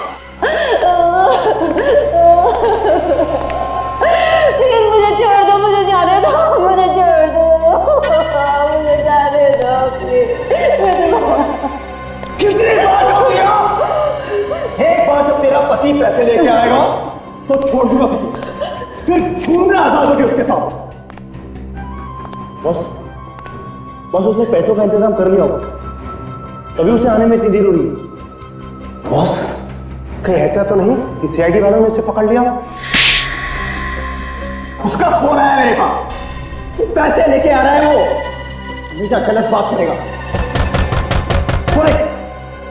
Speaker 19: प्लीज मुझे छोड़ दो, मुझे जाने दो, मुझे छोड़ दो, मुझे जाने दो प्लीज।
Speaker 18: कितनी बात हो गया? एक बार जब तेरा पति पैसे लेके आएगा तो छोड़ दूंगा, फिर घूमना आजाद होगी उसके साथ।
Speaker 10: बॉस उसने पैसों का इंतजाम कर लिया होगा, तभी उसे आने में इतनी देर हो रही है। बॉस
Speaker 12: कहीं ऐसा तो नहीं कि सीआईडी वालों ने उसे पकड़ लिया?
Speaker 18: उसका फोन आया मेरे पास कि पैसे लेके आ रहा है वो। हमेशा गलत बात करेगा।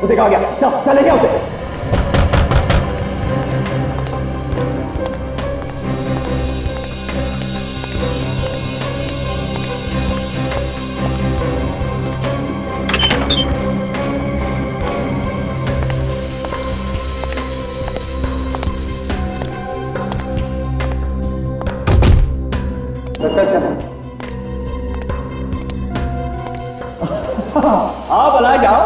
Speaker 18: वो देखा गया, चल चले गया उसे। चल हाँ भला जाओ,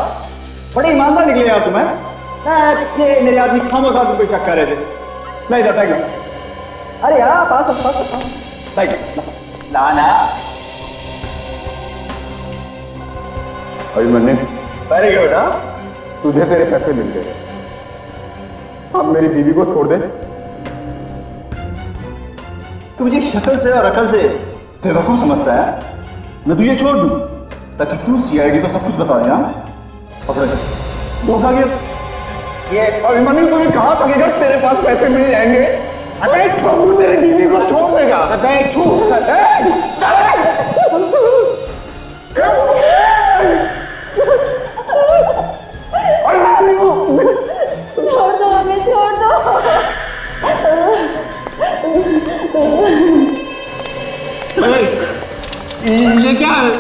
Speaker 18: बड़े ईमानदार निकले यार तुम्हें। ये मेरे आदमी खामोखा तुम पे शक कर रहे थे। नहीं था अरे यार पास लाना
Speaker 8: अभिमन्यु,
Speaker 18: अरे क्या बेटा,
Speaker 8: तुझे तेरे पैसे मिल गए, अब मेरी बीवी को छोड़ दे।
Speaker 18: तू मुझे शक्ल से और अकल से बेवकूफ समझता है। मैं तुझे छोड़ दूं ताकि तू सीआईडी को सब कुछ बता दे। पकड़ धोखा गया ये। अभिमन्यु तुझे कहा था कि अगर तेरे पास पैसे मिल जाएंगे अबे छोड़ मेरी बीवी को छोड़ देगा। अबे छोड़
Speaker 19: छोड़ दो हमें, छोड़ दो।
Speaker 18: ये क्या है?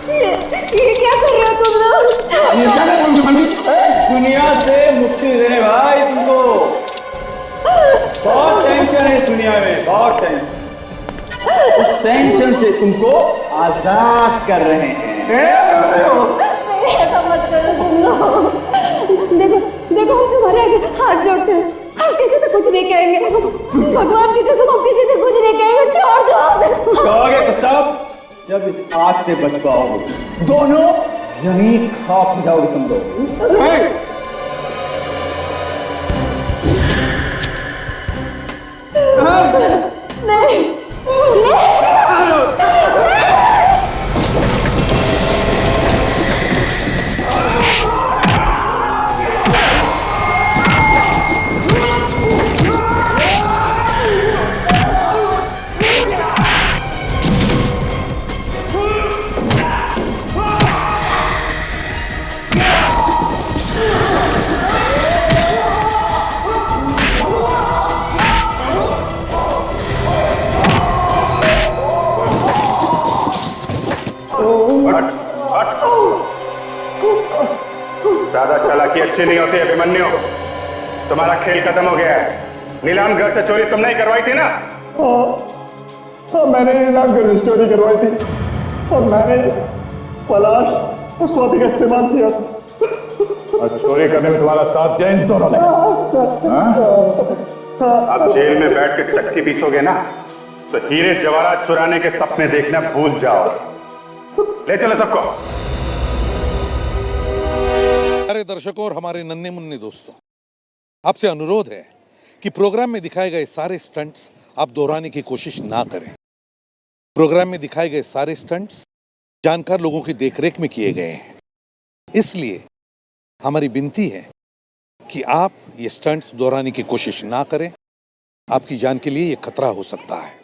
Speaker 19: ये क्या कर रहे हो तुम लोग?
Speaker 18: ये क्या है? दुनिया से मुक्ति देने भाई तुमको। बहुत टेंशन है इस दुनिया में, बहुत टेंशन। उस टेंशन से तुमको आजाद कर रहे हैं।
Speaker 19: ऐसा मत करो तुम लोग। देखो देखो हम तुम्हारे आगे हाथ जोड़ते हैं, हम किसी से कुछ नहीं कहेंगे। भगवान की कसम हम किसी से कुछ नहीं कहेंगे। छोड़ दो।
Speaker 18: कहोगे तब जब इस आग से बच पाओगे। दोनों यहीं खा जाओगे तुम लोग।
Speaker 19: नहीं
Speaker 8: ज्यादा चालाकी अच्छी नहीं होती अभिमन्यु। तुम्हारा खेल खत्म हो गया है। नीलाम घर से चोरी तुम नहीं करवाई थी ना?
Speaker 18: हाँ, मैंने नीलाम घर से चोरी करवाई थी और मैंने पलाश और स्वाति का इस्तेमाल किया था।
Speaker 8: और चोरी करने में तुम्हारा साथ दिया इन दोनों ने? आप जेल में बैठ के चक्की पीसोगे ना तो हीरे जवाहरात चुराने के सपने देखना भूल जाओ। ले चलो सबको।
Speaker 1: हमारे दर्शकों और हमारे नन्हे मुन्ने दोस्तों, आपसे अनुरोध है कि प्रोग्राम में दिखाए गए सारे स्टंट्स आप दोहराने की कोशिश ना करें। प्रोग्राम में दिखाए गए सारे स्टंट्स जानकार लोगों की देखरेख में किए गए हैं, इसलिए हमारी विनती है कि आप ये स्टंट्स दोहराने की कोशिश ना करें। आपकी जान के लिए ये खतरा हो सकता है।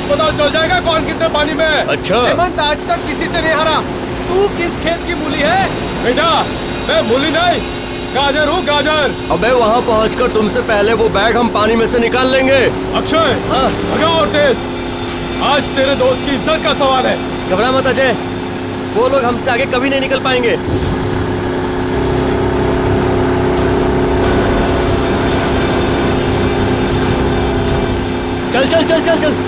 Speaker 20: पता चल जाएगा कौन कितने पानी में।
Speaker 21: अच्छा
Speaker 20: हेमंत आज तक किसी से नहीं हारा। तू किस खेत की मूली है? बेटा मैं मूली नहीं, गाजर हूँ, गाजर।
Speaker 21: अबे वहाँ पहुँचकर तुमसे पहले वो बैग हम पानी में से निकाल लेंगे।
Speaker 20: अक्षय भगाओ और तेज। आज तेरे दोस्त की इज्जत का सवाल है।
Speaker 21: घबरा मत अजय, वो लोग हमसे आगे कभी नहीं निकल पाएंगे। चल चल चल चल चल।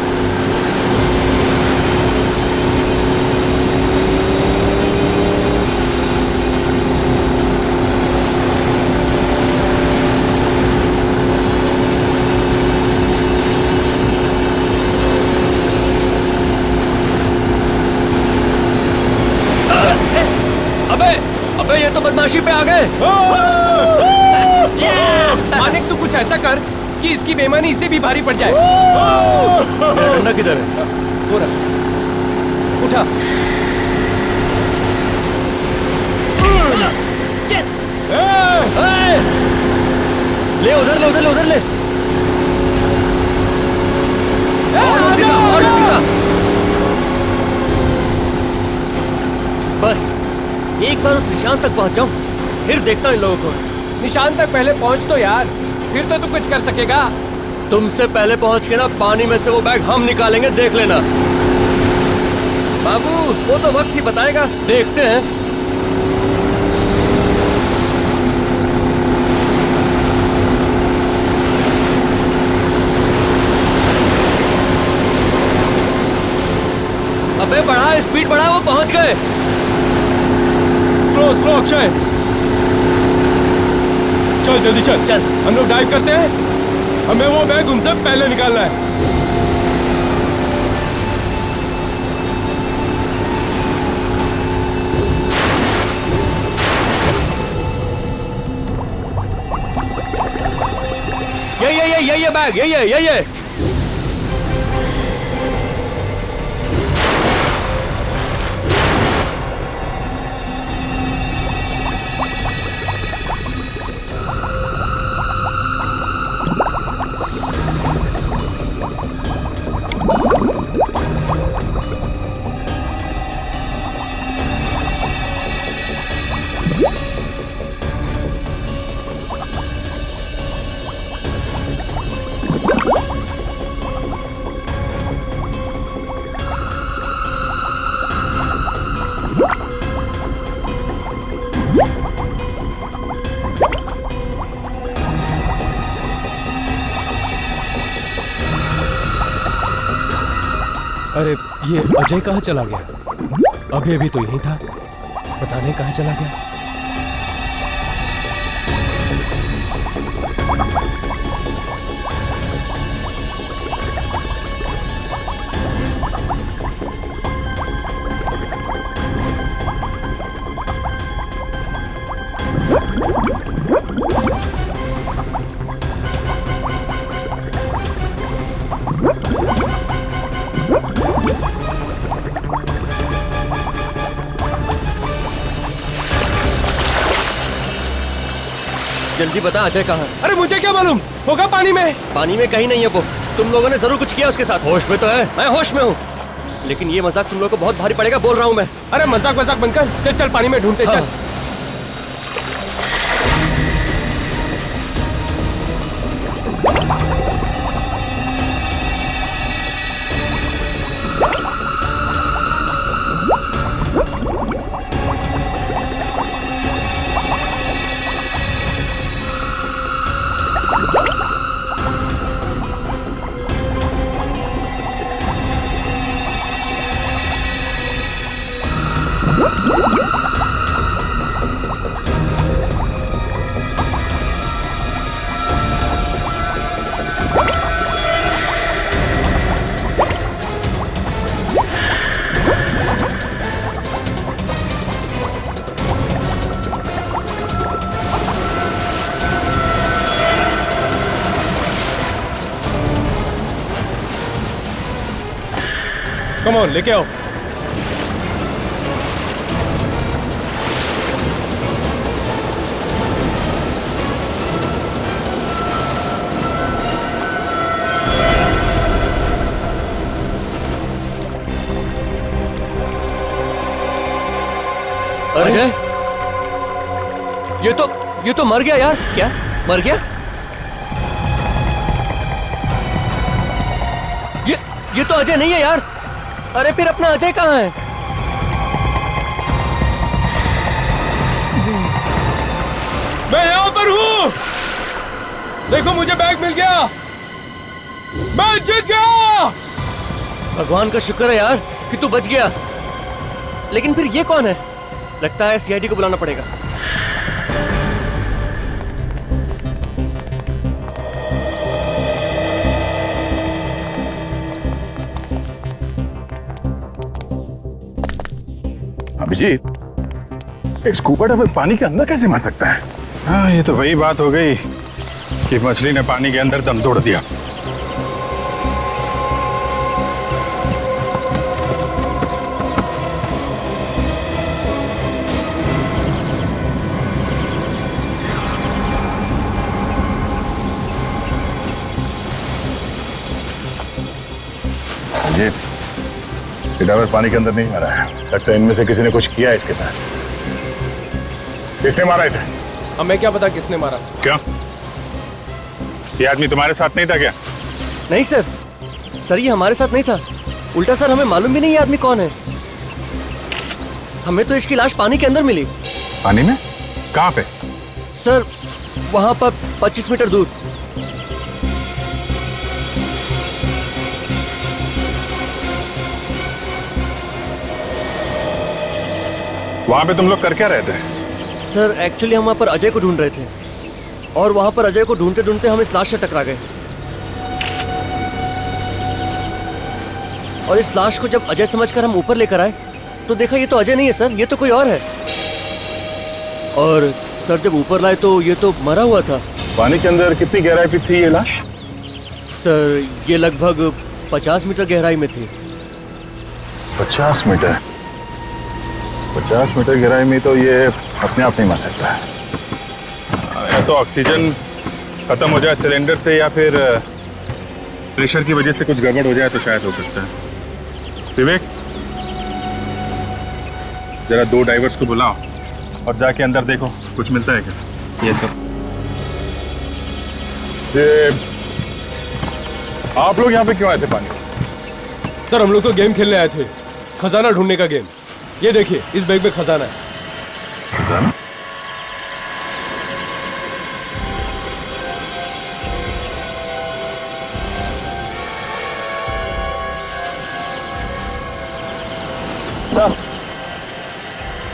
Speaker 21: अविनाशी पे आ गए।
Speaker 20: मानिक तू कुछ ऐसा कर कि इसकी बेईमानी इसे भी भारी पड़ जाए।
Speaker 21: मेरा डंडा किधर है?
Speaker 20: वो रख, उठा।
Speaker 21: यस! ले उधर ले, उधर ले, उधर ले। और सीधा। बस एक बार उस निशान तक पहुंच जाऊं, फिर देखता हूं इन लोगों को।
Speaker 20: निशान तक पहले पहुंच तो यार, फिर तो तू कुछ कर सकेगा।
Speaker 21: तुमसे पहले पहुंच के ना पानी में से वो बैग हम निकालेंगे, देख लेना। बाबू वो तो वक्त ही बताएगा, देखते हैं। अबे बढ़ा, स्पीड बढ़ा, वो पहुंच गए।
Speaker 20: स्लो स्लो अक्षय, चल जल्दी चल
Speaker 21: चल।
Speaker 20: हम लोग डाइव करते हैं, हमें वो बैग उनसे पहले निकालना है।
Speaker 21: ये बैग, ये
Speaker 20: अरे ये अजय कहाँ चला गया? अभी अभी तो यहीं था, पता नहीं कहाँ चला गया।
Speaker 21: जल्दी बता अजय कहाँ है?
Speaker 20: अरे मुझे क्या मालूम, होगा पानी में।
Speaker 21: पानी में कहीं नहीं है वो। तुम लोगों ने जरूर कुछ किया उसके साथ। होश में तो है, मैं होश में हूँ, लेकिन ये मजाक तुम लोगों को बहुत भारी पड़ेगा, बोल रहा हूँ मैं।
Speaker 20: अरे मजाक बंद कर, चल चल पानी में ढूंढते। चल कम ऑन, लेके आओ।
Speaker 21: अजय, ये तो मर गया यार। क्या मर गया? ये तो अजय नहीं है यार। अरे फिर अपना अजय कहाँ है?
Speaker 20: मैं यहाँ पर हूँ, देखो मुझे बैग मिल गया, मैं जीत गया।
Speaker 21: भगवान का शुक्र है यार कि तू बच गया। लेकिन फिर ये कौन है? लगता है सीआईडी को बुलाना पड़ेगा।
Speaker 8: अभिजीत, एक स्कूबा डाइवर पानी के अंदर कैसे मर सकता है? हाँ, ये तो वही बात हो गई कि मछली ने पानी के अंदर दम तोड़ दिया। ये डाइवर पानी के अंदर नहीं मरा है। लगता है इनमें से किसी ने कुछ किया है इसके साथ। किसने मारा इसे?
Speaker 20: हमें क्या पता किसने मारा।
Speaker 8: क्यों? ये आदमी तुम्हारे साथ नहीं था क्या?
Speaker 21: नहीं सर, सर ये हमारे साथ नहीं था। उल्टा सर हमें मालूम भी नहीं ये आदमी कौन है। हमें तो इसकी लाश पानी के अंदर मिली।
Speaker 8: पानी में? कहाँ पे?
Speaker 21: सर वहां पर 25 मीटर दूर।
Speaker 8: वहां पे तुम लोग कर क्या रहे थे?
Speaker 21: सर एक्चुअली हम वहां पर अजय को ढूंढ रहे थे और वहां पर अजय को ढूंढते ढूंढते हम इस लाश से टकरा गए। और इस लाश को जब अजय समझकर हम ऊपर लेकर आए तो देखा ये तो अजय नहीं है सर, ये तो कोई और है। और सर जब ऊपर लाए तो ये तो मरा हुआ था।
Speaker 8: पानी के अंदर कितनी गहराई पे थी ये लाश?
Speaker 21: सर ये लगभग 50 मीटर गहराई में थी।
Speaker 8: 50 मीटर? 50 मीटर गहराई में तो ये अपने आप नहीं मर सकता है। या तो ऑक्सीजन खत्म हो जाए सिलेंडर से या फिर प्रेशर की वजह से कुछ गड़बड़ हो जाए तो शायद हो सकता है। विवेक, जरा 2 डाइवर्स को बुलाओ और जाके अंदर देखो कुछ मिलता है क्या।
Speaker 21: ये सर।
Speaker 8: ये आप लोग यहाँ पे क्यों आए थे पानी?
Speaker 20: सर हम लोग तो गेम खेलने आए थे, खजाना ढूंढने का गेम। ये देखिए इस बैग में खजाना है।
Speaker 8: खजाना?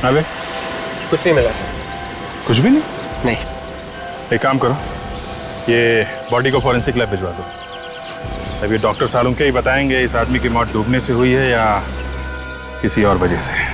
Speaker 8: अबे
Speaker 6: कुछ नहीं मिला सर।
Speaker 8: कुछ भी नहीं?
Speaker 6: नहीं।
Speaker 8: एक काम करो, ये बॉडी को फॉरेंसिक लैब भिजवा दो। अब ये डॉक्टर सालुंके ही बताएंगे इस आदमी की मौत डूबने से हुई है या किसी और वजह से।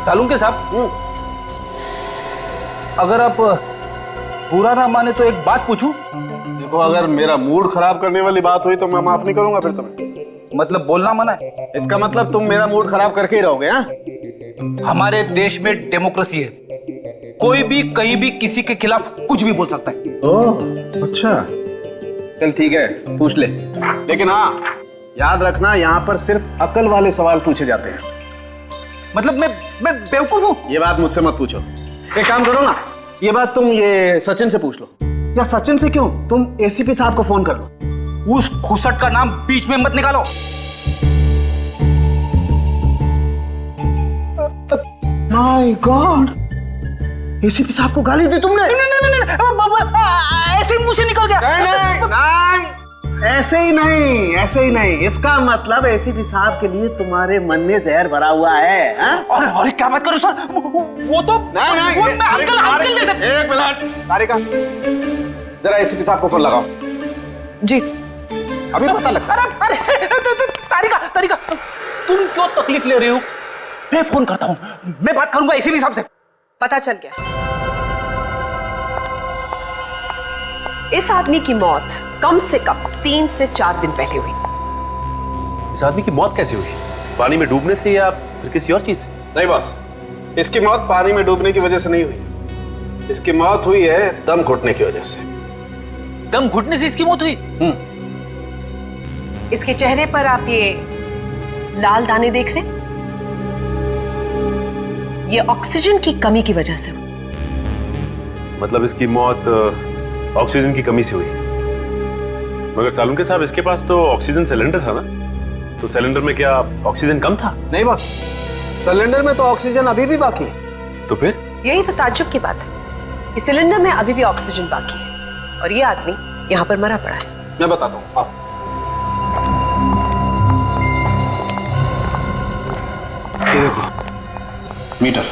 Speaker 10: सालुंके साहब, अगर आप बुरा ना माने तो एक बात पूछूं?
Speaker 14: देखो, अगर मेरा मूड खराब करने वाली बात हुई तो मैं माफ नहीं करूंगा फिर तुम्हें।
Speaker 10: मतलब बोलना मना है?
Speaker 14: इसका मतलब तुम मेरा मूड खराब करके ही रहोगे? हाँ,
Speaker 10: हमारे देश में डेमोक्रेसी है, कोई भी कहीं भी किसी के खिलाफ कुछ भी बोल सकता है।
Speaker 14: ओह अच्छा, चल ठीक है पूछ ले, लेकिन हाँ याद रखना यहाँ पर सिर्फ अकल वाले सवाल पूछे जाते हैं।
Speaker 10: मतलब मैं बेवकूफ हूँ?
Speaker 14: ये बात मुझसे मत पूछो। एक काम करो ना, ये बात तुम ये सचिन से पूछ लो। या सचिन से क्यों, तुम एसीपी साहब को फोन कर लो।
Speaker 10: उस खुसट का नाम बीच में मत निकालो।
Speaker 14: माय गॉड, एसीपी साहब को गाली दी तुमने?
Speaker 10: नहीं, ऐसे ही मुंह से निकल गया।
Speaker 14: नहीं, ऐसे ही नहीं, ऐसे ही नहीं। इसका मतलब एसीपी साहब के लिए तुम्हारे मन में जहर भरा हुआ है।
Speaker 10: अरे क्या बात करो सर, वो तो
Speaker 14: नहीं,
Speaker 10: अंकल जैसे।
Speaker 14: एक मिनट तारिका, जरा एसीपी साहब को फोन लगाओ।
Speaker 16: जी
Speaker 14: अभी पता लगता।
Speaker 10: अरे तारिका तुम क्यों तकलीफ ले रही हो? मैं फोन करता हूँ, मैं बात करूंगा एसीपी साहब से।
Speaker 16: पता चल गया, इस आदमी की मौत कम से कम 3 से 4 दिन पहले हुई।
Speaker 3: इस आदमी की मौत कैसे हुई? पानी में डूबने से या फिर किसी और चीज से?
Speaker 14: नहीं बॉस, इसकी मौत पानी में डूबने की वजह से नहीं हुई। इसकी मौत हुई है दम घुटने की वजह से।
Speaker 10: दम घुटने से इसकी मौत हुई?
Speaker 16: इसके चेहरे पर आप ये लाल दाने देख रहे हैं, ये ऑक्सीजन की कमी की वजह से हुई।
Speaker 3: मतलब इसकी मौत ऑक्सीजन की कमी से हुई। मगर सालुंके साहब, इसके पास तो ऑक्सीजन सिलेंडर था ना, तो सिलेंडर में क्या ऑक्सीजन कम था?
Speaker 14: नहीं बॉस, सिलेंडर में तो ऑक्सीजन अभी भी बाकी है।
Speaker 3: तो फिर?
Speaker 16: यही तो ताज्जुब की बात है। इस सिलेंडर में अभी भी ऑक्सीजन बाकी है और ये आदमी यहाँ पर मरा पड़ा है।
Speaker 14: मैं बताता हूँ।
Speaker 3: ये देखो मीटर।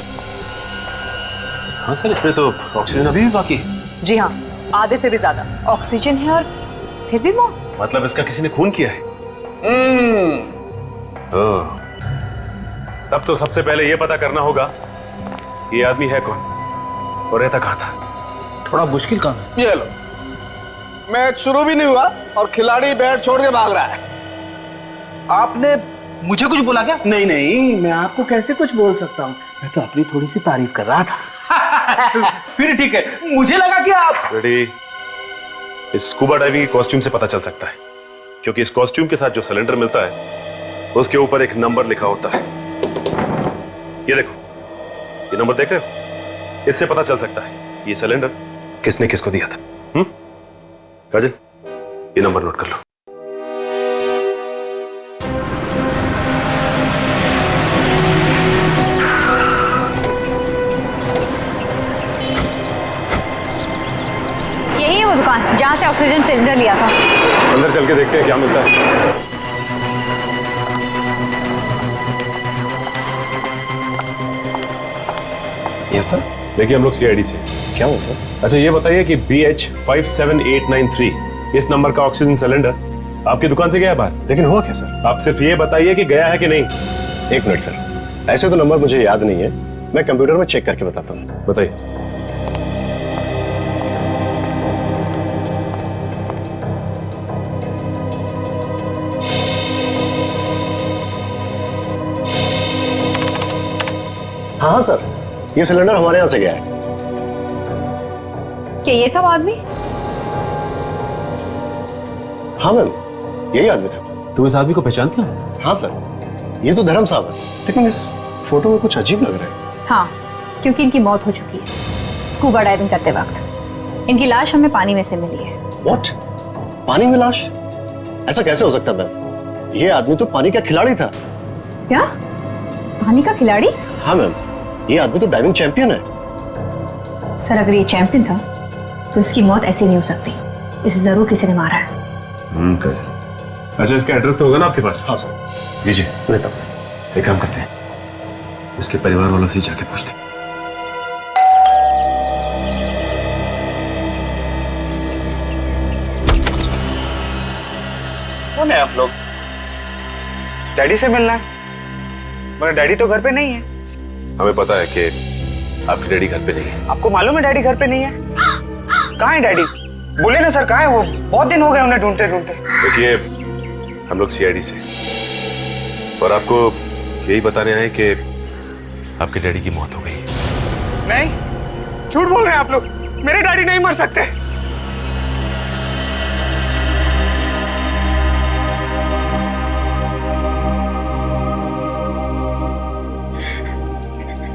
Speaker 3: हाँ सर, इसमें तो ऑक्सीजन अभी भी बाकी है।
Speaker 16: जी हाँ, आधे से भी ज्यादा
Speaker 13: ऑक्सीजन है और फिर भी मौत।
Speaker 3: मतलब इसका किसी ने खून किया है। ओह,
Speaker 11: तब तो सबसे पहले यह पता करना होगा कि ये आदमी है कौन और रहता कहाँ था।
Speaker 10: थोड़ा मुश्किल काम है।
Speaker 12: ये लो, मैच शुरू भी नहीं हुआ और खिलाड़ी बैट छोड़ के भाग रहा है।
Speaker 10: आपने मुझे कुछ बोला क्या?
Speaker 12: नहीं नहीं, मैं आपको कैसे कुछ बोल सकता हूँ, मैं तो अपनी थोड़ी सी तारीफ कर रहा था।
Speaker 10: फिर ठीक है, मुझे लगा कि आप
Speaker 11: रेडी। इस स्कूबा डाइविंग के कॉस्ट्यूम से पता चल सकता है, क्योंकि इस कॉस्ट्यूम के साथ जो सिलेंडर मिलता है उसके ऊपर एक नंबर लिखा होता है। ये देखो, ये नंबर देख रहे हो? इससे पता चल सकता है ये सिलेंडर किसने किसको दिया था। काजल, ये नंबर नोट कर लो।
Speaker 13: यही है वो दुकान जहाँ से ऑक्सीजन सिलेंडर लिया था।
Speaker 11: अंदर चल के देखते हैं क्या मिलता है।
Speaker 3: Yes sir.
Speaker 11: देखिए, हम लोग सीआईडी से।
Speaker 3: क्या हुआ सर?
Speaker 11: अच्छा, ये बताइए कि BH57893 इस नंबर का ऑक्सीजन सिलेंडर आपकी दुकान से गया है बाहर?
Speaker 3: लेकिन हुआ क्या सर?
Speaker 11: आप सिर्फ ये बताइए कि गया है कि नहीं।
Speaker 3: एक मिनट सर, ऐसे तो नंबर मुझे याद नहीं है, मैं कंप्यूटर में चेक करके बताता हूँ।
Speaker 11: बताइए।
Speaker 3: हाँ सर, ये सिलेंडर हमारे यहाँ से गया है।
Speaker 13: क्या ये था वो आदमी?
Speaker 3: हाँ मैम, यही आदमी था।
Speaker 11: तुम इस आदमी को पहचान क्या?
Speaker 3: हाँ सर, ये तो धर्म साहब है, लेकिन इस फोटो में कुछ अजीब लग रहा है।
Speaker 13: हाँ, क्योंकि इनकी मौत हो चुकी है स्कूबा डाइविंग करते वक्त। इनकी लाश हमें पानी में से मिली है।
Speaker 3: व्हाट? पानी में लाश? ऐसा कैसे हो सकता है मैम? ये आदमी तो पानी का खिलाड़ी था।
Speaker 13: क्या? पानी का खिलाड़ी?
Speaker 3: हाँ मैम, ये आदमी तो डाइविंग चैंपियन है।
Speaker 13: सर, अगर ये चैंपियन था तो इसकी मौत ऐसी नहीं हो सकती। इसे जरूर किसी ने मारा है।
Speaker 11: अच्छा, इसका एड्रेस तो होगा ना आपके पास?
Speaker 3: हाँ सर।
Speaker 11: लीजिए।
Speaker 3: मेरे पास है।
Speaker 11: एक काम करते हैं, इसके परिवार वालों से ही जाके पूछते हैं।
Speaker 7: कौन है आप लोग? डैडी से मिलना है, मगर डैडी तो घर पे नहीं है।
Speaker 11: हमें पता है कि आपकी डैडी घर पे नहीं है।
Speaker 7: आपको मालूम है डैडी घर पे नहीं है? कहाँ है डैडी? बोले ना सर, कहाँ है वो? बहुत दिन हो गए उन्हें ढूंढते ढूंढते।
Speaker 11: देखिए, हम लोग सीआईडी से और आपको यही बताने आए कि आपके डैडी की मौत हो गई।
Speaker 7: नहीं, झूठ बोल रहे हैं आप लोग। मेरे डैडी नहीं मर सकते।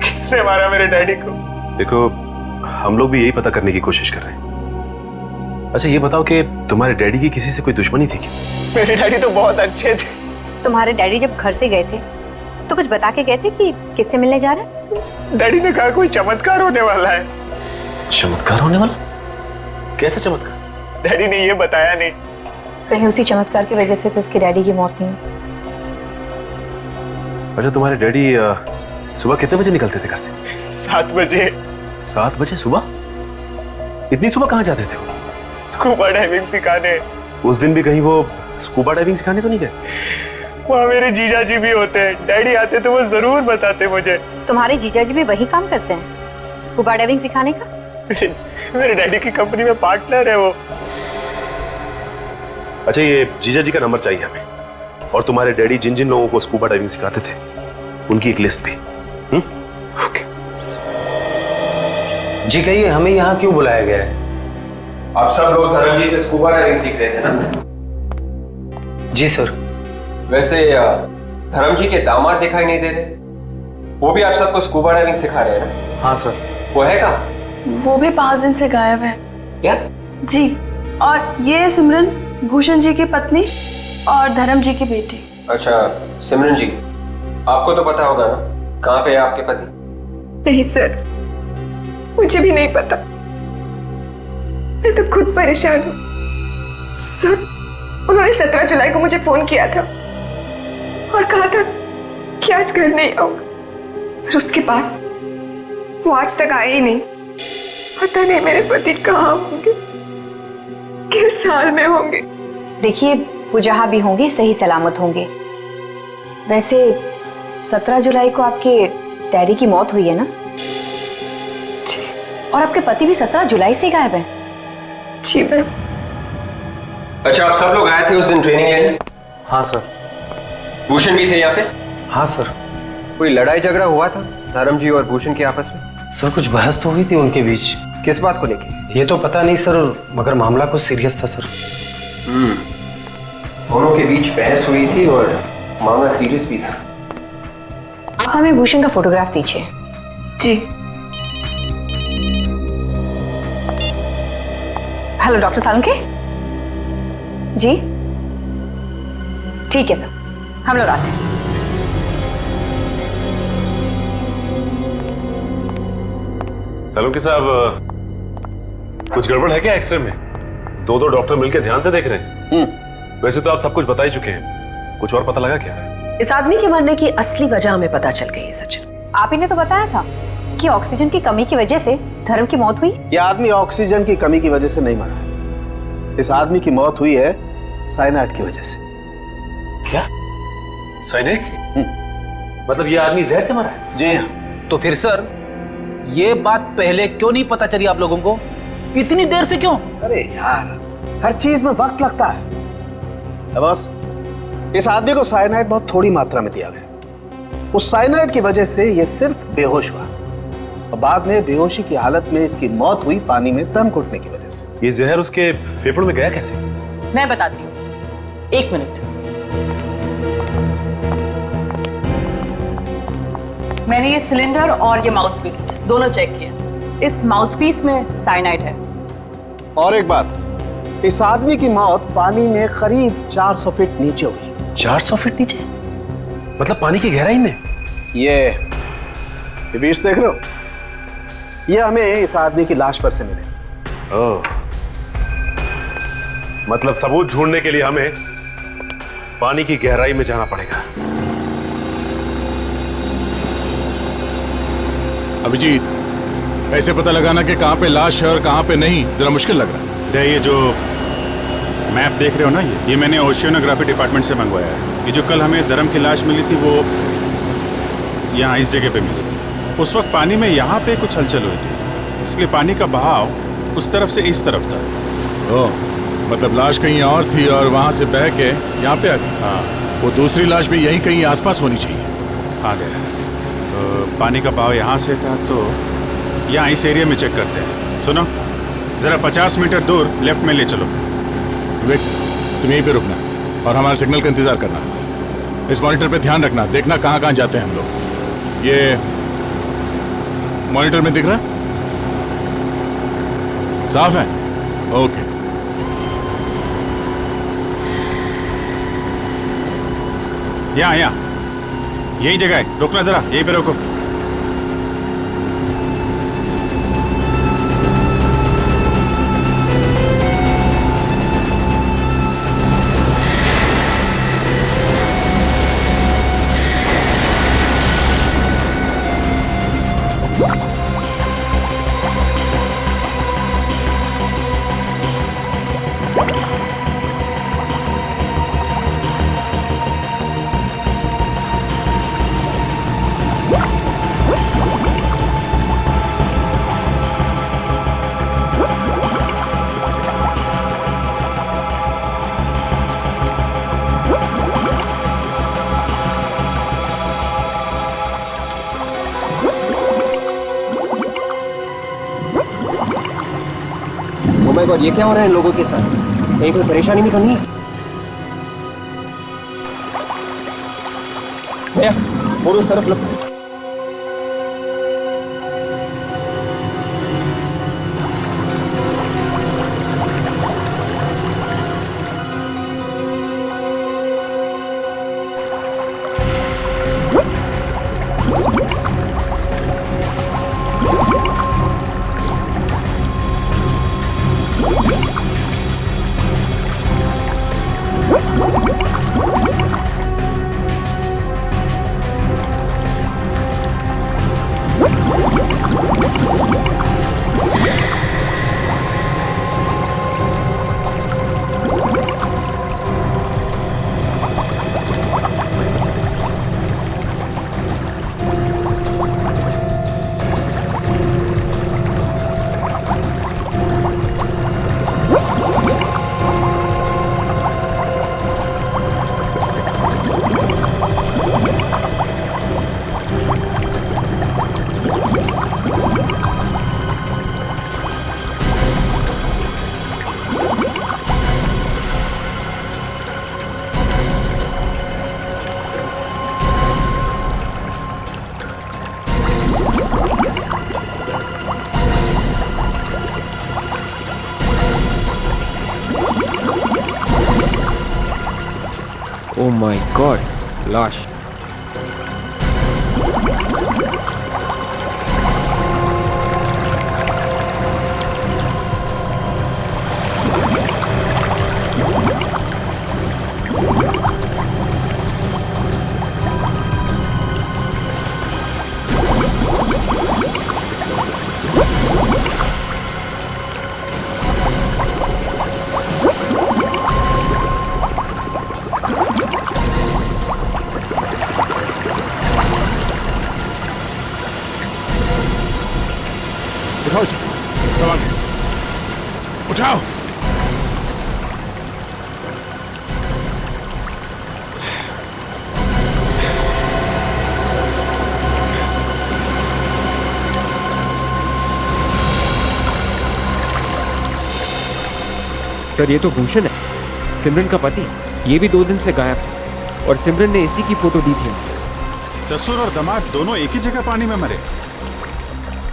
Speaker 7: किसने मारा मेरे डैडी को?
Speaker 11: देखो, हम लोग भी यही पता करने की कोशिश कर रहे हैं। अच्छा, ये बताओ कि तुम्हारे डैडी की किसी से कोई दुश्मनी थी क्या?
Speaker 7: मेरे डैडी तो बहुत अच्छे थे।
Speaker 13: तुम्हारे डैडी जब घर से गए थे तो कुछ बता के गए थे कि किससे मिलने जा रहे हैं?
Speaker 7: डैडी ने कहा कोई चमत्कार होने वाला है।
Speaker 3: चमत्कार होने वाला? कैसा चमत्कार?
Speaker 7: डैडी ने ये बताया नहीं।
Speaker 13: कहीं उसी चमत्कार की वजह से तो उसके डैडी की मौत नहीं हुई।
Speaker 11: अच्छा, तुम्हारे डैडी सुबह कितने बजे निकलते थे घर से?
Speaker 7: 7 बजे।
Speaker 11: 7 बजे सुबह? इतनी सुबह कहाँ जाते थे वो?
Speaker 7: स्कूबा डाइविंग सिखाने।
Speaker 11: उस दिन भी कहीं वो स्कूबा डाइविंग सिखाने तो नहीं गए?
Speaker 7: वहाँ मेरे जीजा जी भी होते हैं, डैडी आते तो वो जरूर बताते मुझे।
Speaker 13: तुम्हारे जीजा जी भी वही काम करते हैं, स्कूबा डाइविंग सिखाने का?
Speaker 7: मेरे डैडी की कंपनी में पार्टनर है वो।
Speaker 11: अच्छा, ये जीजा जी का नंबर चाहिए हमें, और तुम्हारे डैडी जिन जिन लोगों को स्कूबा डाइविंग सिखाते थे उनकी एक लिस्ट भी।
Speaker 7: ओके।
Speaker 9: जी कहिए, हमें यहाँ क्यों बुलाया गया है?
Speaker 6: आप सब लोग धर्म जी से स्कूबा डाइविंग सीख रहे थे ना?
Speaker 9: जी सर।
Speaker 6: वैसे धर्म जी के दामाद दिखाई नहीं दे रहे, वो भी आप सबको स्कूबा डाइविंग सिखा रहे हैं ना?
Speaker 9: हाँ सर।
Speaker 6: वो है कहाँ?
Speaker 2: वो भी 5 दिन से गायब है।
Speaker 6: क्या? जी।
Speaker 2: और ये सिमरन, भूषण जी की पत्नी और धर्म जी की बेटी।
Speaker 6: अच्छा, सिमरन जी, आपको तो पता होगा ना कहाँ पे है आपके पति?
Speaker 5: नहीं सर, मुझे भी नहीं पता।
Speaker 4: मैं तो खुद परेशान हूँ सर। उन्होंने 17 जुलाई को मुझे फोन किया था और कहा था कि आज घर नहीं आऊंगा, और उसके बाद वो आज तक आए ही नहीं। पता नहीं मेरे पति कहाँ होंगे, किस हाल में होंगे।
Speaker 13: देखिए, वो जहाँ भी होंगे सही सलामत होंगे। वैसे 17 जुलाई को आपके डैडी की मौत हुई है ना?
Speaker 4: जी।
Speaker 13: और आपके पति भी 17 जुलाई से गायब है?
Speaker 4: जी मैम।
Speaker 6: अच्छा, आप सब लोग आए थे उस दिन ट्रेनिंग लेने?
Speaker 9: हाँ सर।
Speaker 6: भूषण भी थे यहाँ पे?
Speaker 9: हाँ सर।
Speaker 6: कोई लड़ाई झगड़ा हुआ था धर्म जी और भूषण के आपस में?
Speaker 9: सर कुछ बहस तो हुई थी उनके बीच।
Speaker 6: किस बात को लेके?
Speaker 9: ये तो पता नहीं सर, मगर मामला कुछ सीरियस था सर।
Speaker 6: दोनों के बीच बहस हुई थी और मामला सीरियस भी था।
Speaker 13: आप हमें भूषण का फोटोग्राफ दीजिए।
Speaker 4: जी।
Speaker 13: हेलो डॉक्टर सालुंके जी। ठीक है सर, हम लोग आते हैं।
Speaker 3: सालुंके साहब, कुछ गड़बड़ है क्या एक्सरे में? दो डॉक्टर मिलकर ध्यान से देख रहे हैं। वैसे तो आप सब कुछ बता ही चुके हैं, कुछ और पता लगा क्या?
Speaker 16: इस आदमी के मरने की असली वजह हमें पता चल गई है सचिन।
Speaker 13: आप ही ने तो बताया था कि ऑक्सीजन की कमी की वजह से धर्म की मौत हुई।
Speaker 12: यह आदमी ऑक्सीजन की कमी की वजह से नहीं मरा है। इस आदमी की मौत हुई है साइनाइड की वजह से।
Speaker 3: क्या? साइनाइड से? मतलब ये आदमी जहर से मरा है?
Speaker 12: जी हाँ।
Speaker 10: तो फिर सर, ये बात पहले क्यों नहीं पता चली आप लोगों को? इतनी देर से क्यों?
Speaker 12: अरे यार, हर चीज में वक्त लगता है। बॉस, इस आदमी को साइनाइड बहुत थोड़ी मात्रा में दिया गया। उस साइनाइड की वजह से ये सिर्फ बेहोश हुआ और बाद में बेहोशी की हालत में इसकी मौत हुई पानी में दम घुटने की वजह से।
Speaker 3: ये जहर उसके फेफड़ों में गया कैसे?
Speaker 22: मैं बताती हूँ, एक मिनट। मैंने ये सिलेंडर और ये माउथपीस दोनों चेक किए। इस माउथपीस में साइनाइड है।
Speaker 12: और एक बात, इस आदमी की मौत पानी में करीब 400 फीट नीचे हुई।
Speaker 3: 400 फीट नीचे? मतलब पानी की गहराई में?
Speaker 12: ये बीच देख रहे हो? ये हमें इस आदमी की लाश पर से मिले।
Speaker 3: ओह, मतलब सबूत ढूंढने के लिए हमें पानी की गहराई में जाना पड़ेगा।
Speaker 8: अभिजीत, ऐसे पता लगाना कि कहां पे लाश है और कहां पे नहीं, जरा मुश्किल लग रहा है।
Speaker 23: ये जो मैप देख रहे हो ना, ये मैंने ओशियोनोग्राफी डिपार्टमेंट से मंगवाया है। ये जो कल हमें धर्म की लाश मिली थी वो यहाँ इस जगह पे मिली थी। उस वक्त पानी में यहाँ पे कुछ हलचल हुई थी, इसलिए पानी का बहाव उस तरफ से इस तरफ था।
Speaker 8: ओह, मतलब लाश कहीं और थी और वहाँ से बह के यहाँ पे आ गई।
Speaker 23: हाँ,
Speaker 8: वो दूसरी लाश भी यहीं कहीं आसपास होनी चाहिए।
Speaker 23: आ गया। तो पानी का बहाव यहाँ से था, तो यहाँ इस एरिया में चेक करते हैं। सुनो, जरा 50 मीटर दूर लेफ्ट में ले चलो।
Speaker 8: विक, तुम यहीं पे रुकना और हमारे सिग्नल का इंतजार करना। इस मॉनिटर पे ध्यान रखना, देखना कहाँ कहाँ जाते हैं हम लोग। ये मॉनिटर में दिख रहा है? साफ है? ओके।
Speaker 23: यहाँ यही जगह है, रुकना जरा, यहीं पे रोको।
Speaker 6: और ये क्या हो रहा है इन लोगों के साथ? कहीं कोई परेशानी भी तो नहीं है? भैया, photo Surf low.
Speaker 15: My God, लाश।
Speaker 23: उठाओ सवाल, उठाओ।
Speaker 21: सर ये तो भूषण है, सिमरन का पति। ये भी 2 दिन से गायब था और सिमरन ने इसी की फोटो दी थी।
Speaker 23: ससुर और दामाद दोनों एक ही जगह पानी में मरे,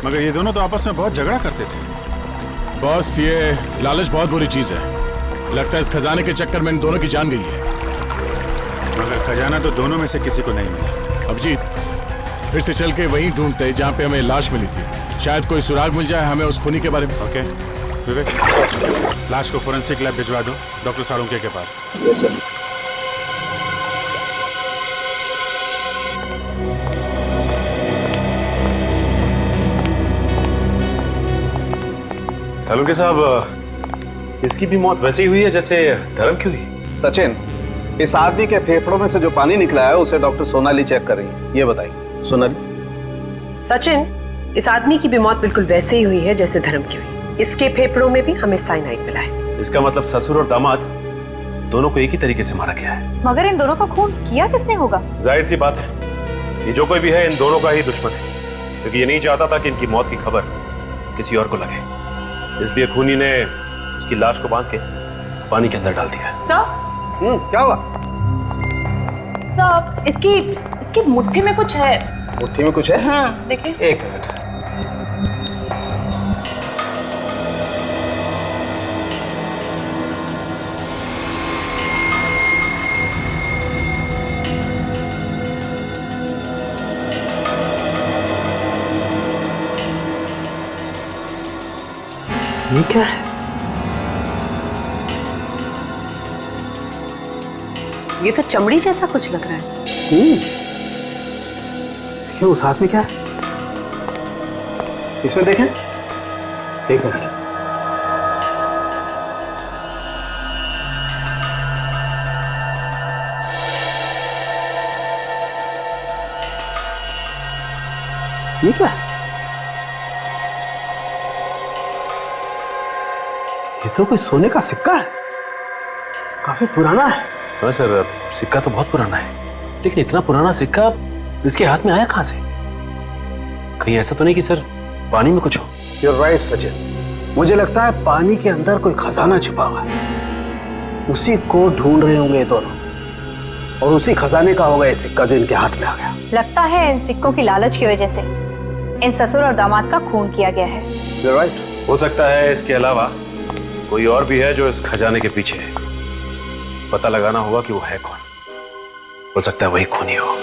Speaker 23: मगर ये दोनों तो आपस में बहुत झगड़ा करते थे।
Speaker 11: बॉस, ये लालच बहुत बुरी चीज है। लगता है इस खजाने के चक्कर में इन दोनों की जान गई है।
Speaker 23: मगर खजाना तो दोनों में से किसी को नहीं मिला।
Speaker 11: अभिजीत, फिर से चल के वहीं ढूंढते हैं जहाँ पे हमें लाश मिली थी। शायद कोई सुराग मिल जाए हमें उस खूनी के बारे में।
Speaker 23: ओके विवेक, लाश को फोरेंसिक लैब भिजवा दो डॉक्टर साळुंके के पास।
Speaker 12: Yes sir.
Speaker 3: साळुंके साहब, इसकी भी मौत वैसे ही हुई है जैसे धर्म की हुई।
Speaker 18: सचिन, इस आदमी के फेफड़ों में से जो पानी निकला है उसे डॉक्टर सोनाली चेक कर रही है। ये बताइए सोनाली।
Speaker 16: सचिन, इस आदमी की भी मौत बिल्कुल वैसे ही हुई है जैसे धर्म की हुई। इसके फेफड़ों में भी हमें साइनाइड मिला है।
Speaker 3: इसका मतलब ससुर और दामाद दोनों को एक ही तरीके से मारा गया है।
Speaker 13: मगर इन दोनों का खून किया किसने होगा?
Speaker 3: जाहिर सी बात है, ये जो कोई भी है इन दोनों का ही दुश्मन है, क्योंकि ये नहीं चाहता था कि इनकी मौत की खबर किसी और को लगे। इसलिए खूनी ने उसकी लाश को बांध के पानी के अंदर डाल दिया।
Speaker 22: सर,
Speaker 18: क्या हुआ?
Speaker 22: सर, इसकी मुट्ठी में कुछ है।
Speaker 18: मुट्ठी में कुछ है?
Speaker 22: देखिए।
Speaker 18: एक मिनट।
Speaker 16: ये क्या है? ये तो चमड़ी जैसा कुछ लग रहा है।
Speaker 18: ये उस हाथ में क्या है? इसमें देखें। एक मिनट। ये क्या है? ये तो कोई सोने का सिक्का है, काफी पुराना है।
Speaker 3: हाँ सर, सिक्का तो बहुत पुराना है, लेकिन इतना पुराना सिक्का इसके हाथ में आया कहाँ से? कहीं ऐसा तो नहीं कि सर पानी में कुछ हो?
Speaker 18: You're right, Sachin. मुझे लगता है पानी के अंदर कोई खजाना छुपा हुआ है, उसी को ढूंढ रहे होंगे ये दोनों, और उसी खजाने का होगा ये सिक्का जो इनके हाथ में आ गया।
Speaker 13: लगता है इन सिक्कों की लालच की वजह से इन ससुर और दामाद का खून किया गया है।
Speaker 3: You're right। हो सकता है इसके अलावा कोई और भी है जो इस खजाने के पीछे है। पता लगाना होगा कि वो है कौन। हो सकता है वही खूनी हो।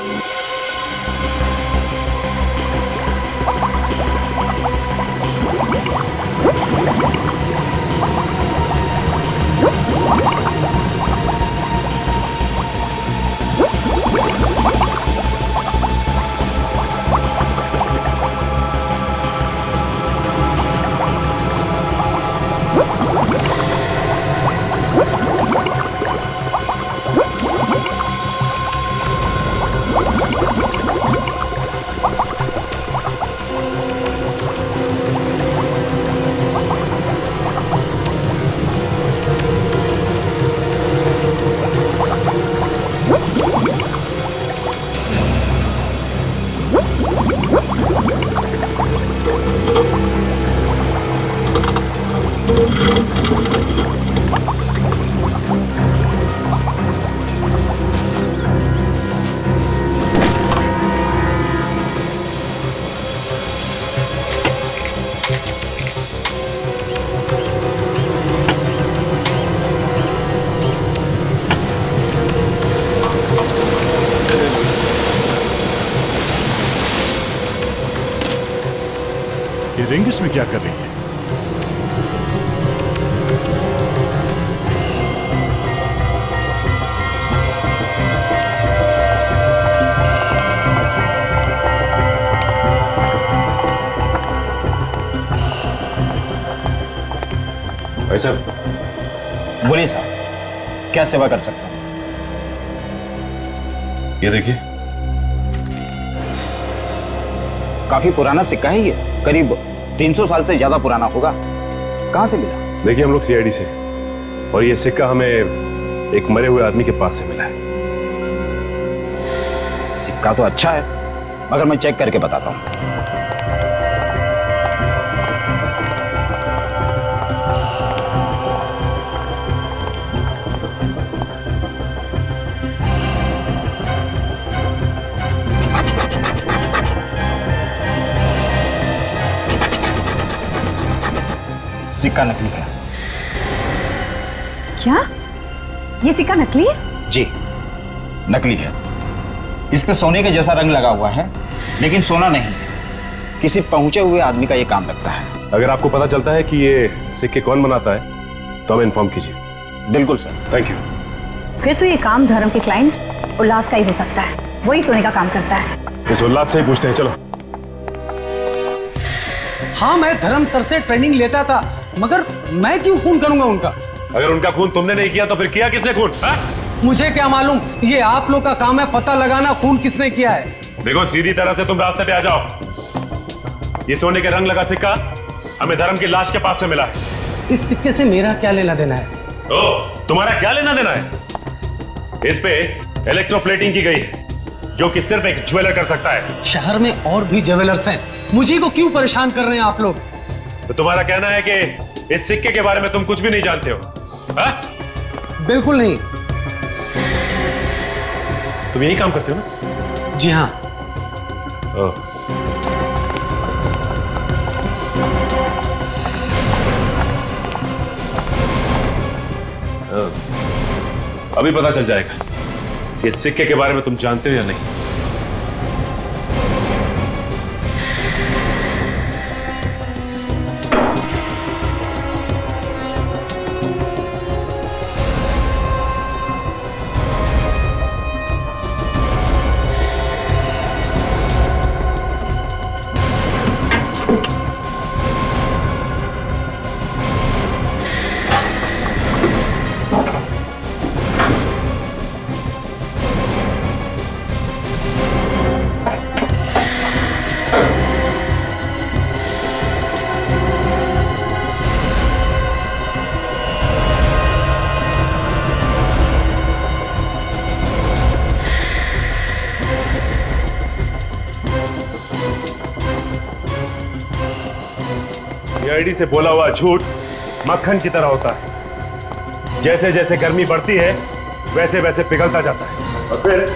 Speaker 11: ये रिंग इसमें क्या कर रही है?
Speaker 3: भाई साहब,
Speaker 18: बोलिए साहब, क्या सेवा कर सकता हूं?
Speaker 3: ये देखिए,
Speaker 18: काफी पुराना सिक्का है ये, करीब 300 साल से ज्यादा पुराना होगा। कहां से मिला?
Speaker 3: देखिए हम लोग सीआईडी से, और ये सिक्का हमें एक मरे हुए आदमी के पास से मिला है।
Speaker 18: सिक्का तो अच्छा है, मगर मैं चेक करके बताता हूं। सिक्का नकली है।
Speaker 13: क्या ये सिक्का नकली है?
Speaker 18: जी, नकली है। इस पे सोने के जैसा रंग लगा हुआ है, लेकिन सोना नहीं है। किसी पहुंचे हुए आदमी का ये काम लगता है।
Speaker 3: अगर आपको पता चलता है कि ये सिक्के कौन बनाता है तो हमें इन्फॉर्म कीजिए।
Speaker 18: बिल्कुल सर।
Speaker 3: Thank you.
Speaker 13: फिर तो ये काम धर्म के क्लाइंट उल्लास का ही हो सकता है, वही सोने का काम करता है।
Speaker 3: इस उल्लास से ही पूछते हैं, चलो।
Speaker 10: हाँ, मैं धर्म सर से ट्रेनिंग लेता था, मगर मैं क्यों खून करूंगा उनका?
Speaker 3: अगर उनका खून तुमने नहीं किया तो फिर किया किसने खून?
Speaker 10: मुझे क्या मालूम, ये आप लोग का काम है पता लगाना खून किसने किया है।
Speaker 3: देखो, सीधी तरह से तुम रास्ते पे आ जाओ। ये सोने के रंग लगा सिक्का हमें धर्म की लाश के पास से मिला है।
Speaker 10: इस सिक्के से मेरा क्या लेना देना है?
Speaker 3: तुम्हारा क्या लेना देना है? इस पे इलेक्ट्रोप्लेटिंग की गई है, जो कि सिर्फ एक ज्वेलर कर सकता है।
Speaker 10: शहर में और भी ज्वेलर्स हैं, मुझे को क्यों परेशान कर रहे हैं आप लोग?
Speaker 3: तो तुम्हारा कहना है कि इस सिक्के के बारे में तुम कुछ भी नहीं जानते हो?
Speaker 10: बिल्कुल नहीं।
Speaker 3: तुम यही काम करते हो ना?
Speaker 10: जी हाँ।
Speaker 3: अभी पता चल जाएगा कि इस सिक्के के बारे में तुम जानते हो या नहीं। सीआईडी से बोला हुआ झूठ मक्खन की तरह होता है। जैसे जैसे गर्मी बढ़ती है वैसे वैसे पिघलता जाता है और फिर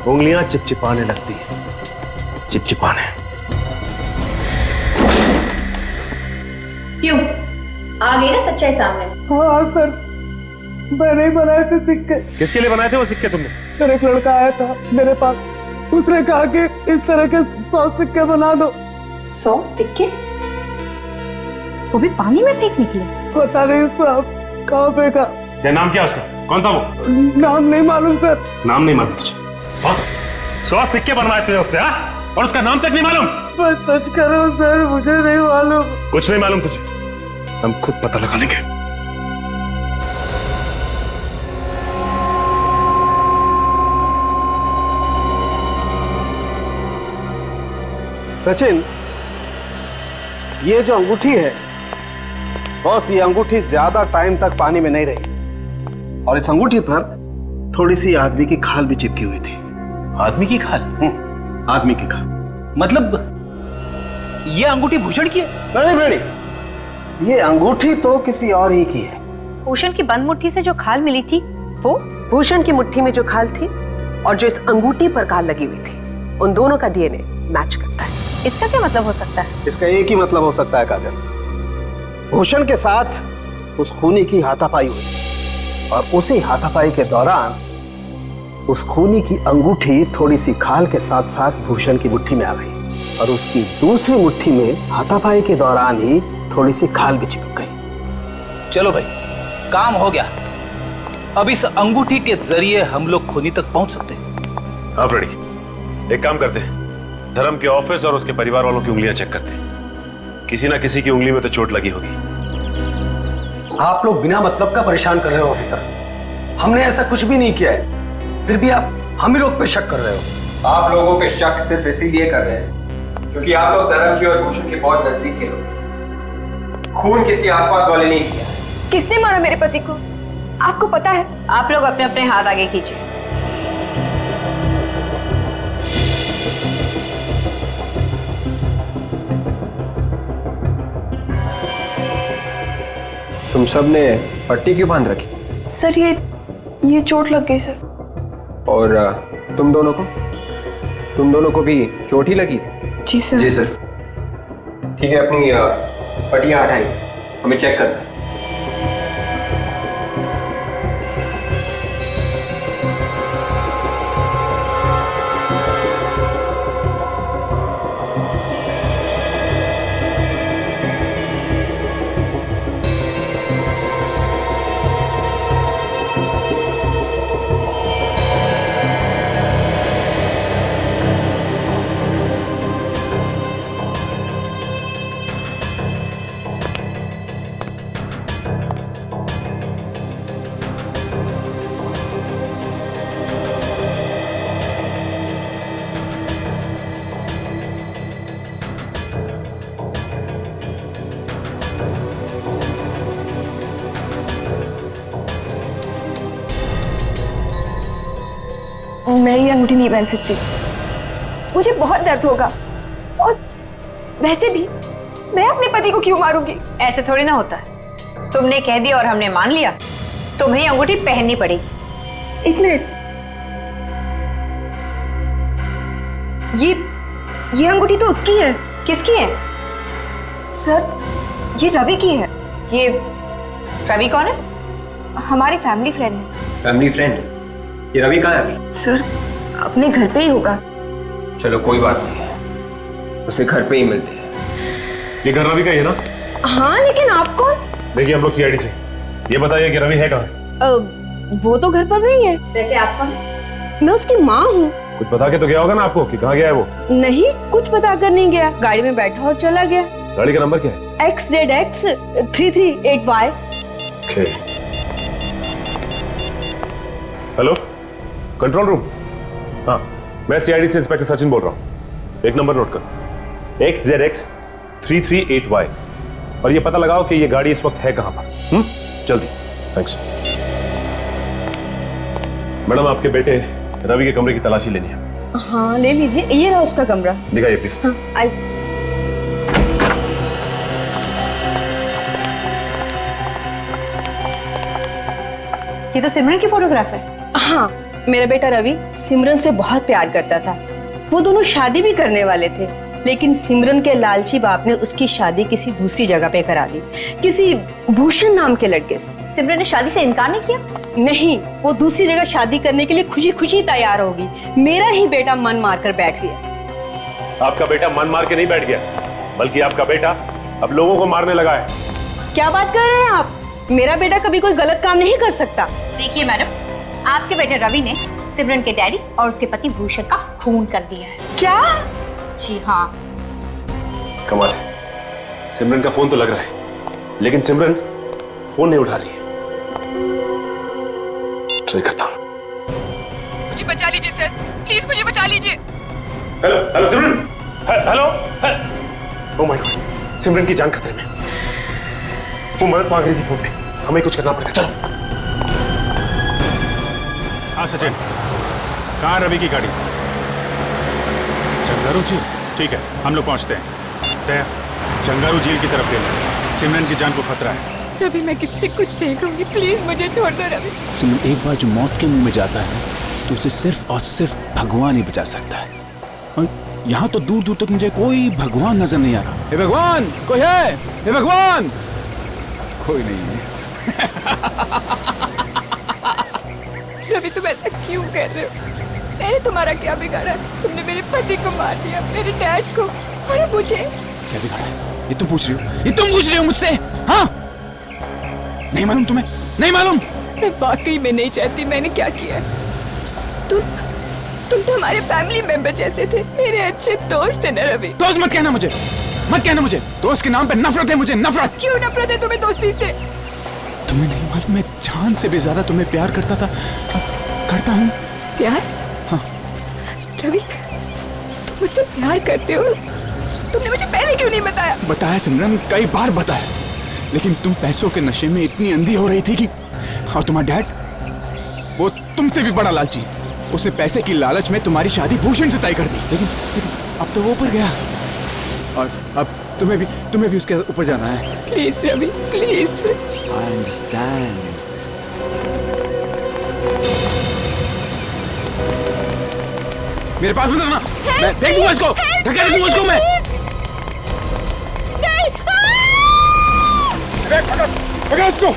Speaker 3: उंगलियां चिपचिपाने लगती है। चिपचिपाने।
Speaker 13: क्यों? आ गई ना सच्चाई सामने?
Speaker 5: हाँ सर, मैंने ही बनाए थे सिक्के।
Speaker 3: किसके लिए बनाए थे वो सिक्के तुमने?
Speaker 5: सर, एक लड़का आया था मेरे पास, उसने कहा कि इस तरह के 100 सिक्के बना दो।
Speaker 13: 100 सिक्के? वो भी पानी में फेंक निकले?
Speaker 5: पता नहीं साहब, कहाँ फेंका।
Speaker 3: क्या नाम क्या उसका? कौन था वो?
Speaker 5: नाम नहीं मालूम सर।
Speaker 3: नाम नहीं मालूम तुझे? 100 सिक्के बनवाए थे उससे, हाँ? और उसका नाम तक नहीं मालूम?
Speaker 5: मैं सच कर रहा हूँ सर, मुझे नहीं मालूम।
Speaker 3: कुछ नहीं मालूम तुझे? हम खुद पता लगा लेंगे।
Speaker 12: सचिन, ये जो अंगूठी है बॉस, ये अंगूठी ज्यादा टाइम तक पानी में नहीं रही, और इस अंगूठी पर थोड़ी सी आदमी की खाल भी चिपकी हुई थी।
Speaker 10: आदमी की खाल?
Speaker 12: आदमी की खाल।
Speaker 10: मतलब ये अंगूठी भूषण की है?
Speaker 12: नहीं बेड़ी, ये अंगूठी तो किसी और ही की है।
Speaker 13: भूषण की बंद मुट्ठी से जो खाल मिली थी वो?
Speaker 16: भूषण की मुट्ठी में जो खाल थी और जो इस अंगूठी पर खाल लगी हुई थी, उन दोनों का डीएनए मैच करता है।
Speaker 13: इसका क्या मतलब हो सकता है?
Speaker 12: इसका एक ही मतलब हो सकता है काजल, भूषण के साथ उस खूनी की हाथापाई हुई और उसी हाथापाई के दौरान उस खूनी की अंगूठी थोड़ी सी खाल के साथ साथ भूषण की मुट्ठी में आ गई और उसकी दूसरी मुट्ठी में हाथापाई के दौरान ही थोड़ी सी खाल भी चिपक गई।
Speaker 10: चलो भाई, काम हो गया। अब इस अंगूठी के जरिए हम लोग खूनी तक पहुंच सकते हैं।
Speaker 3: हाँ फ्रेडी, एक काम करते हैं, धर्म के ऑफिस और उसके परिवार वालों की उंगलियां चेक करते हैं। किसी ना किसी की उंगली में तो चोट लगी होगी।
Speaker 1: आप लोग बिना मतलब का परेशान कर रहे हो ऑफिसर। हमने ऐसा कुछ भी नहीं किया है, फिर भी आप हम ही लोग पे शक कर रहे हो।
Speaker 6: आप लोगों पे शक सिर्फ इसीलिए कर रहे हैं क्योंकि आप लोग धर्म की और भूषण के बहुत नजदीक के लोग। खून किसी आसपास वाले ने किया।
Speaker 4: किसने मारा मेरे पति को, आपको पता है?
Speaker 13: आप लोग अपने अपने हाथ आगे कीजिए।
Speaker 6: तुम सब ने पट्टी क्यों बांध रखी?
Speaker 2: सर ये चोट लग गई सर।
Speaker 6: और तुम दोनों को भी चोट ही लगी थी?
Speaker 4: जी सर।
Speaker 6: जी सर। ठीक है, अपनी पट्टियां हटाइए, हमें चेक करना है।
Speaker 4: मैं ये अंगूठी नहीं पहन सकती, मुझे बहुत दर्द होगा। और वैसे भी मैं अपने पति को क्यों मारूंगी?
Speaker 13: ऐसे थोड़ी ना होता है। तुमने कह दिया और हमने मान लिया, तुम्हें अंगूठी पहननी पड़ेगी।
Speaker 4: एक मिनट, ये अंगूठी तो उसकी है।
Speaker 13: किसकी है?
Speaker 4: सर, ये रवि की है।
Speaker 13: ये रवि कौन है?
Speaker 4: हमारी फैमिली फ्रेंड है।
Speaker 6: Family friend? ये रवि कहाँ है अभी?
Speaker 4: सर, अपने घर पे ही होगा।
Speaker 6: चलो कोई बात नहीं, उसे घर पे ही मिलते हैं।
Speaker 3: ये घर रवि का ही है ना?
Speaker 2: हाँ, लेकिन आप कौन?
Speaker 3: देखिए, हम लोग सीआईडी से। ये बताइए कि रवि है कहाँ?
Speaker 2: वो तो घर पर नहीं है।
Speaker 13: वैसे आप कौन?
Speaker 2: मैं उसकी माँ हूँ।
Speaker 3: कुछ बता के तो गया होगा ना आपको कि कहाँ गया है वो? नहीं,
Speaker 2: कुछ बता कर नहीं गया, गाड़ी में बैठा और चला गया।
Speaker 3: गाड़ी का नंबर क्या है?
Speaker 2: XZX 338Y।
Speaker 3: Hello, control room. हाँ, मैं सीआईडी से इंस्पेक्टर सचिन बोल रहा हूँ। एक नंबर नोट कर, XZX 338Y, और ये पता लगाओ कि ये गाड़ी इस वक्त है कहां पर। जल्दी। थैंक्स। मैडम, आपके बेटे रवि के कमरे की तलाशी लेनी है।
Speaker 2: हाँ, ले लीजिए, ये रहा उसका कमरा।
Speaker 3: दिखाइए प्लीज।
Speaker 2: हाँ, आई।
Speaker 13: ये तो सिमरन की फोटोग्राफ है।
Speaker 2: हाँ, मेरा बेटा रवि सिमरन से बहुत प्यार करता था। वो दोनों शादी भी करने वाले थे, लेकिन सिमरन के लालची बाप ने उसकी शादी किसी दूसरी जगह पे करा दी, किसी भूषण नाम के लड़के से।
Speaker 13: सिमरन ने शादी से इनकार नहीं किया?
Speaker 2: नहीं, वो दूसरी जगह शादी करने के लिए खुशी खुशी तैयार होगी। मेरा ही बेटा मन मार कर बैठ गया।
Speaker 3: आपका बेटा मन मार के नहीं बैठ गया, बल्कि आपका बेटा अब लोगों को मारने लगा है।
Speaker 2: क्या बात कर रहे हैं आप? मेरा बेटा कभी कोई गलत काम नहीं कर सकता।
Speaker 13: देखिए मैडम, आपके बेटे रवि ने सिमरन के डैडी और उसके पति भूषण का खून कर दिया है।
Speaker 2: क्या?
Speaker 13: जी हाँ।
Speaker 3: कमाल है, सिमरन का फोन तो लग रहा है, लेकिन सिमरन फोन नहीं उठा रही है। ट्राई करता हूं।
Speaker 4: मुझे बचा लीजिए सर, प्लीज मुझे बचा लीजिए।
Speaker 3: Hello hello Simran, hello. Oh my god, Simran की जान खतरे में। वो मदद मांग रही थी फोन पे, हमें कुछ करना पड़ेगा। चलो। हाँ सचिन, कहाँ रवि की गाड़ी? चंगारू झील? ठीक है, हम लोग पहुंचते हैं। तय चंगारू झील की तरफ लेना, सिमरन की जान को खतरा है।
Speaker 4: रवि, मैं किससे कुछ नहीं कहूंगी, प्लीज मुझे छोड़ दो रवि।
Speaker 10: सिमरन, एक बार जो मौत के मुंह में जाता है तो उसे सिर्फ और सिर्फ भगवान ही बचा सकता है। और यहाँ तो दूर दूर तक मुझे कोई भगवान नजर नहीं आ रहा। हे भगवान, कोई है? हे भगवान, कोई नहीं है।
Speaker 4: रवि, तुम ऐसा क्यों कर रहे हो? मैंने तुम्हारा क्या बिगाड़ा? तुमने मेरे पति को मार दिया, मेरे डैड को। अरे मुझे
Speaker 17: क्या बिगाड़ा है? ये तुम पूछ रही हो? ये तुम पूछ रही हो मुझसे? हाँ, नहीं मालूम तुम्हें? नहीं मालूम?
Speaker 4: मैं वाकई में नहीं चाहती मैंने क्या किया। तुम तो हमारे फैमिली मेंबर जैसे थे, मेरे अच्छे दोस्त थे ना रवि।
Speaker 17: दोस्त मत कहना मुझे, मत कहना मुझे। दोस्त के नाम पे नफरत है मुझे, नफरत।
Speaker 4: क्यों नफरत है तुम्हें दोस्ती से?
Speaker 17: तुम्हें नहीं मालूम मैं जान से भी ज्यादा तुम्हें प्यार करता था, करता हूँ।
Speaker 4: प्यार?
Speaker 17: हाँ।
Speaker 4: रवि, तुम मुझसे प्यार करते हो? तुमने मुझे पहले क्यों नहीं बताया?
Speaker 17: बताया सिमरन, कई बार बताया, लेकिन तुम पैसों के नशे में इतनी अंधी हो रही थी कि, और तुम्हारा डैड वो तुमसे भी बड़ा लालची, उसे पैसे की लालच में तुम्हारी शादी भूषण से तय कर दी। लेकिन अब तो वो ऊपर गया और अब तुम्हें भी उसके ऊपर जाना है।
Speaker 4: Please Ravi, please.
Speaker 17: I understand. मेरे पास मत आना, मैं देख दूंगा इसको, धक्का दे दूंगा इसको मैं।
Speaker 8: पकड़ इसको।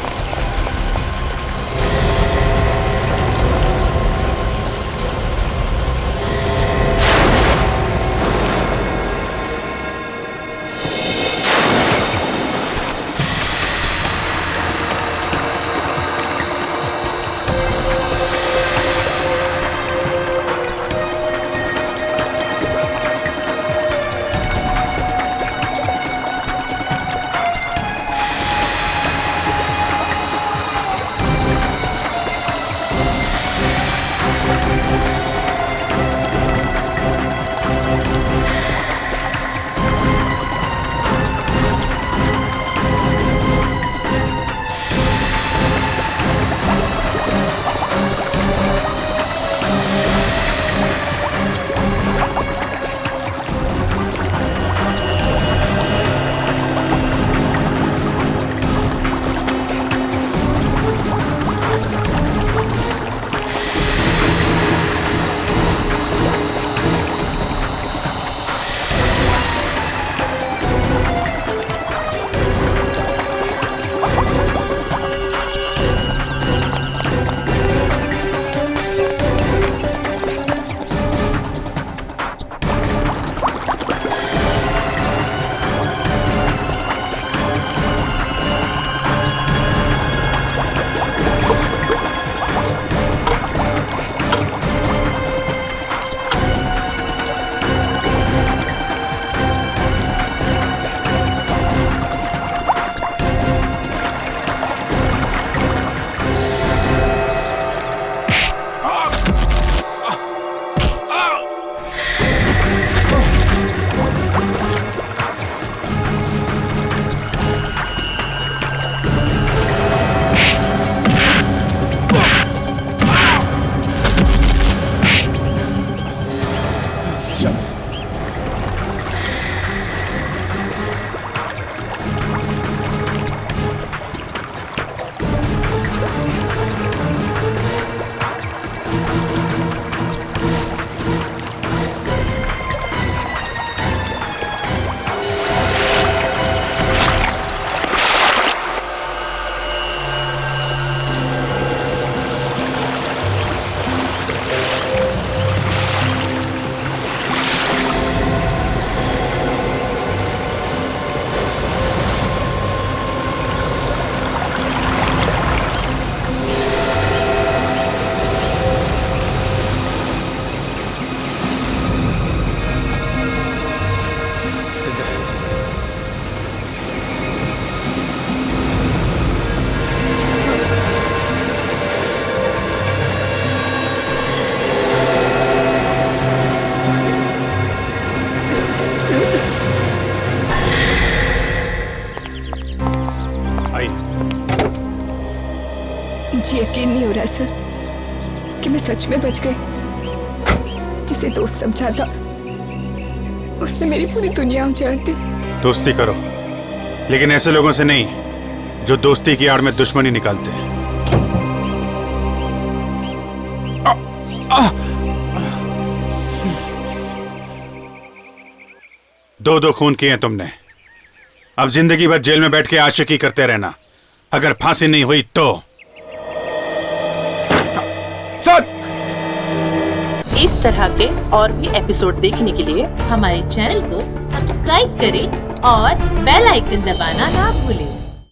Speaker 4: मुझे यकीन नहीं हो रहा सर कि मैं सच में बच गई। जिसे दोस्त समझा था उसने मेरी पूरी दुनिया उजाड़ दी।
Speaker 23: दोस्ती करो, लेकिन ऐसे लोगों से नहीं जो दोस्ती की आड़ में दुश्मनी निकालते हैं। दो खून किए तुमने, अब जिंदगी भर जेल में बैठ के आशिकी करते रहना। अगर फांसी नहीं हुई तो।
Speaker 17: सर!
Speaker 14: इस तरह के और भी एपिसोड देखने के लिए हमारे चैनल को सब्सक्राइब करें और बेल आइकन दबाना ना भूलें।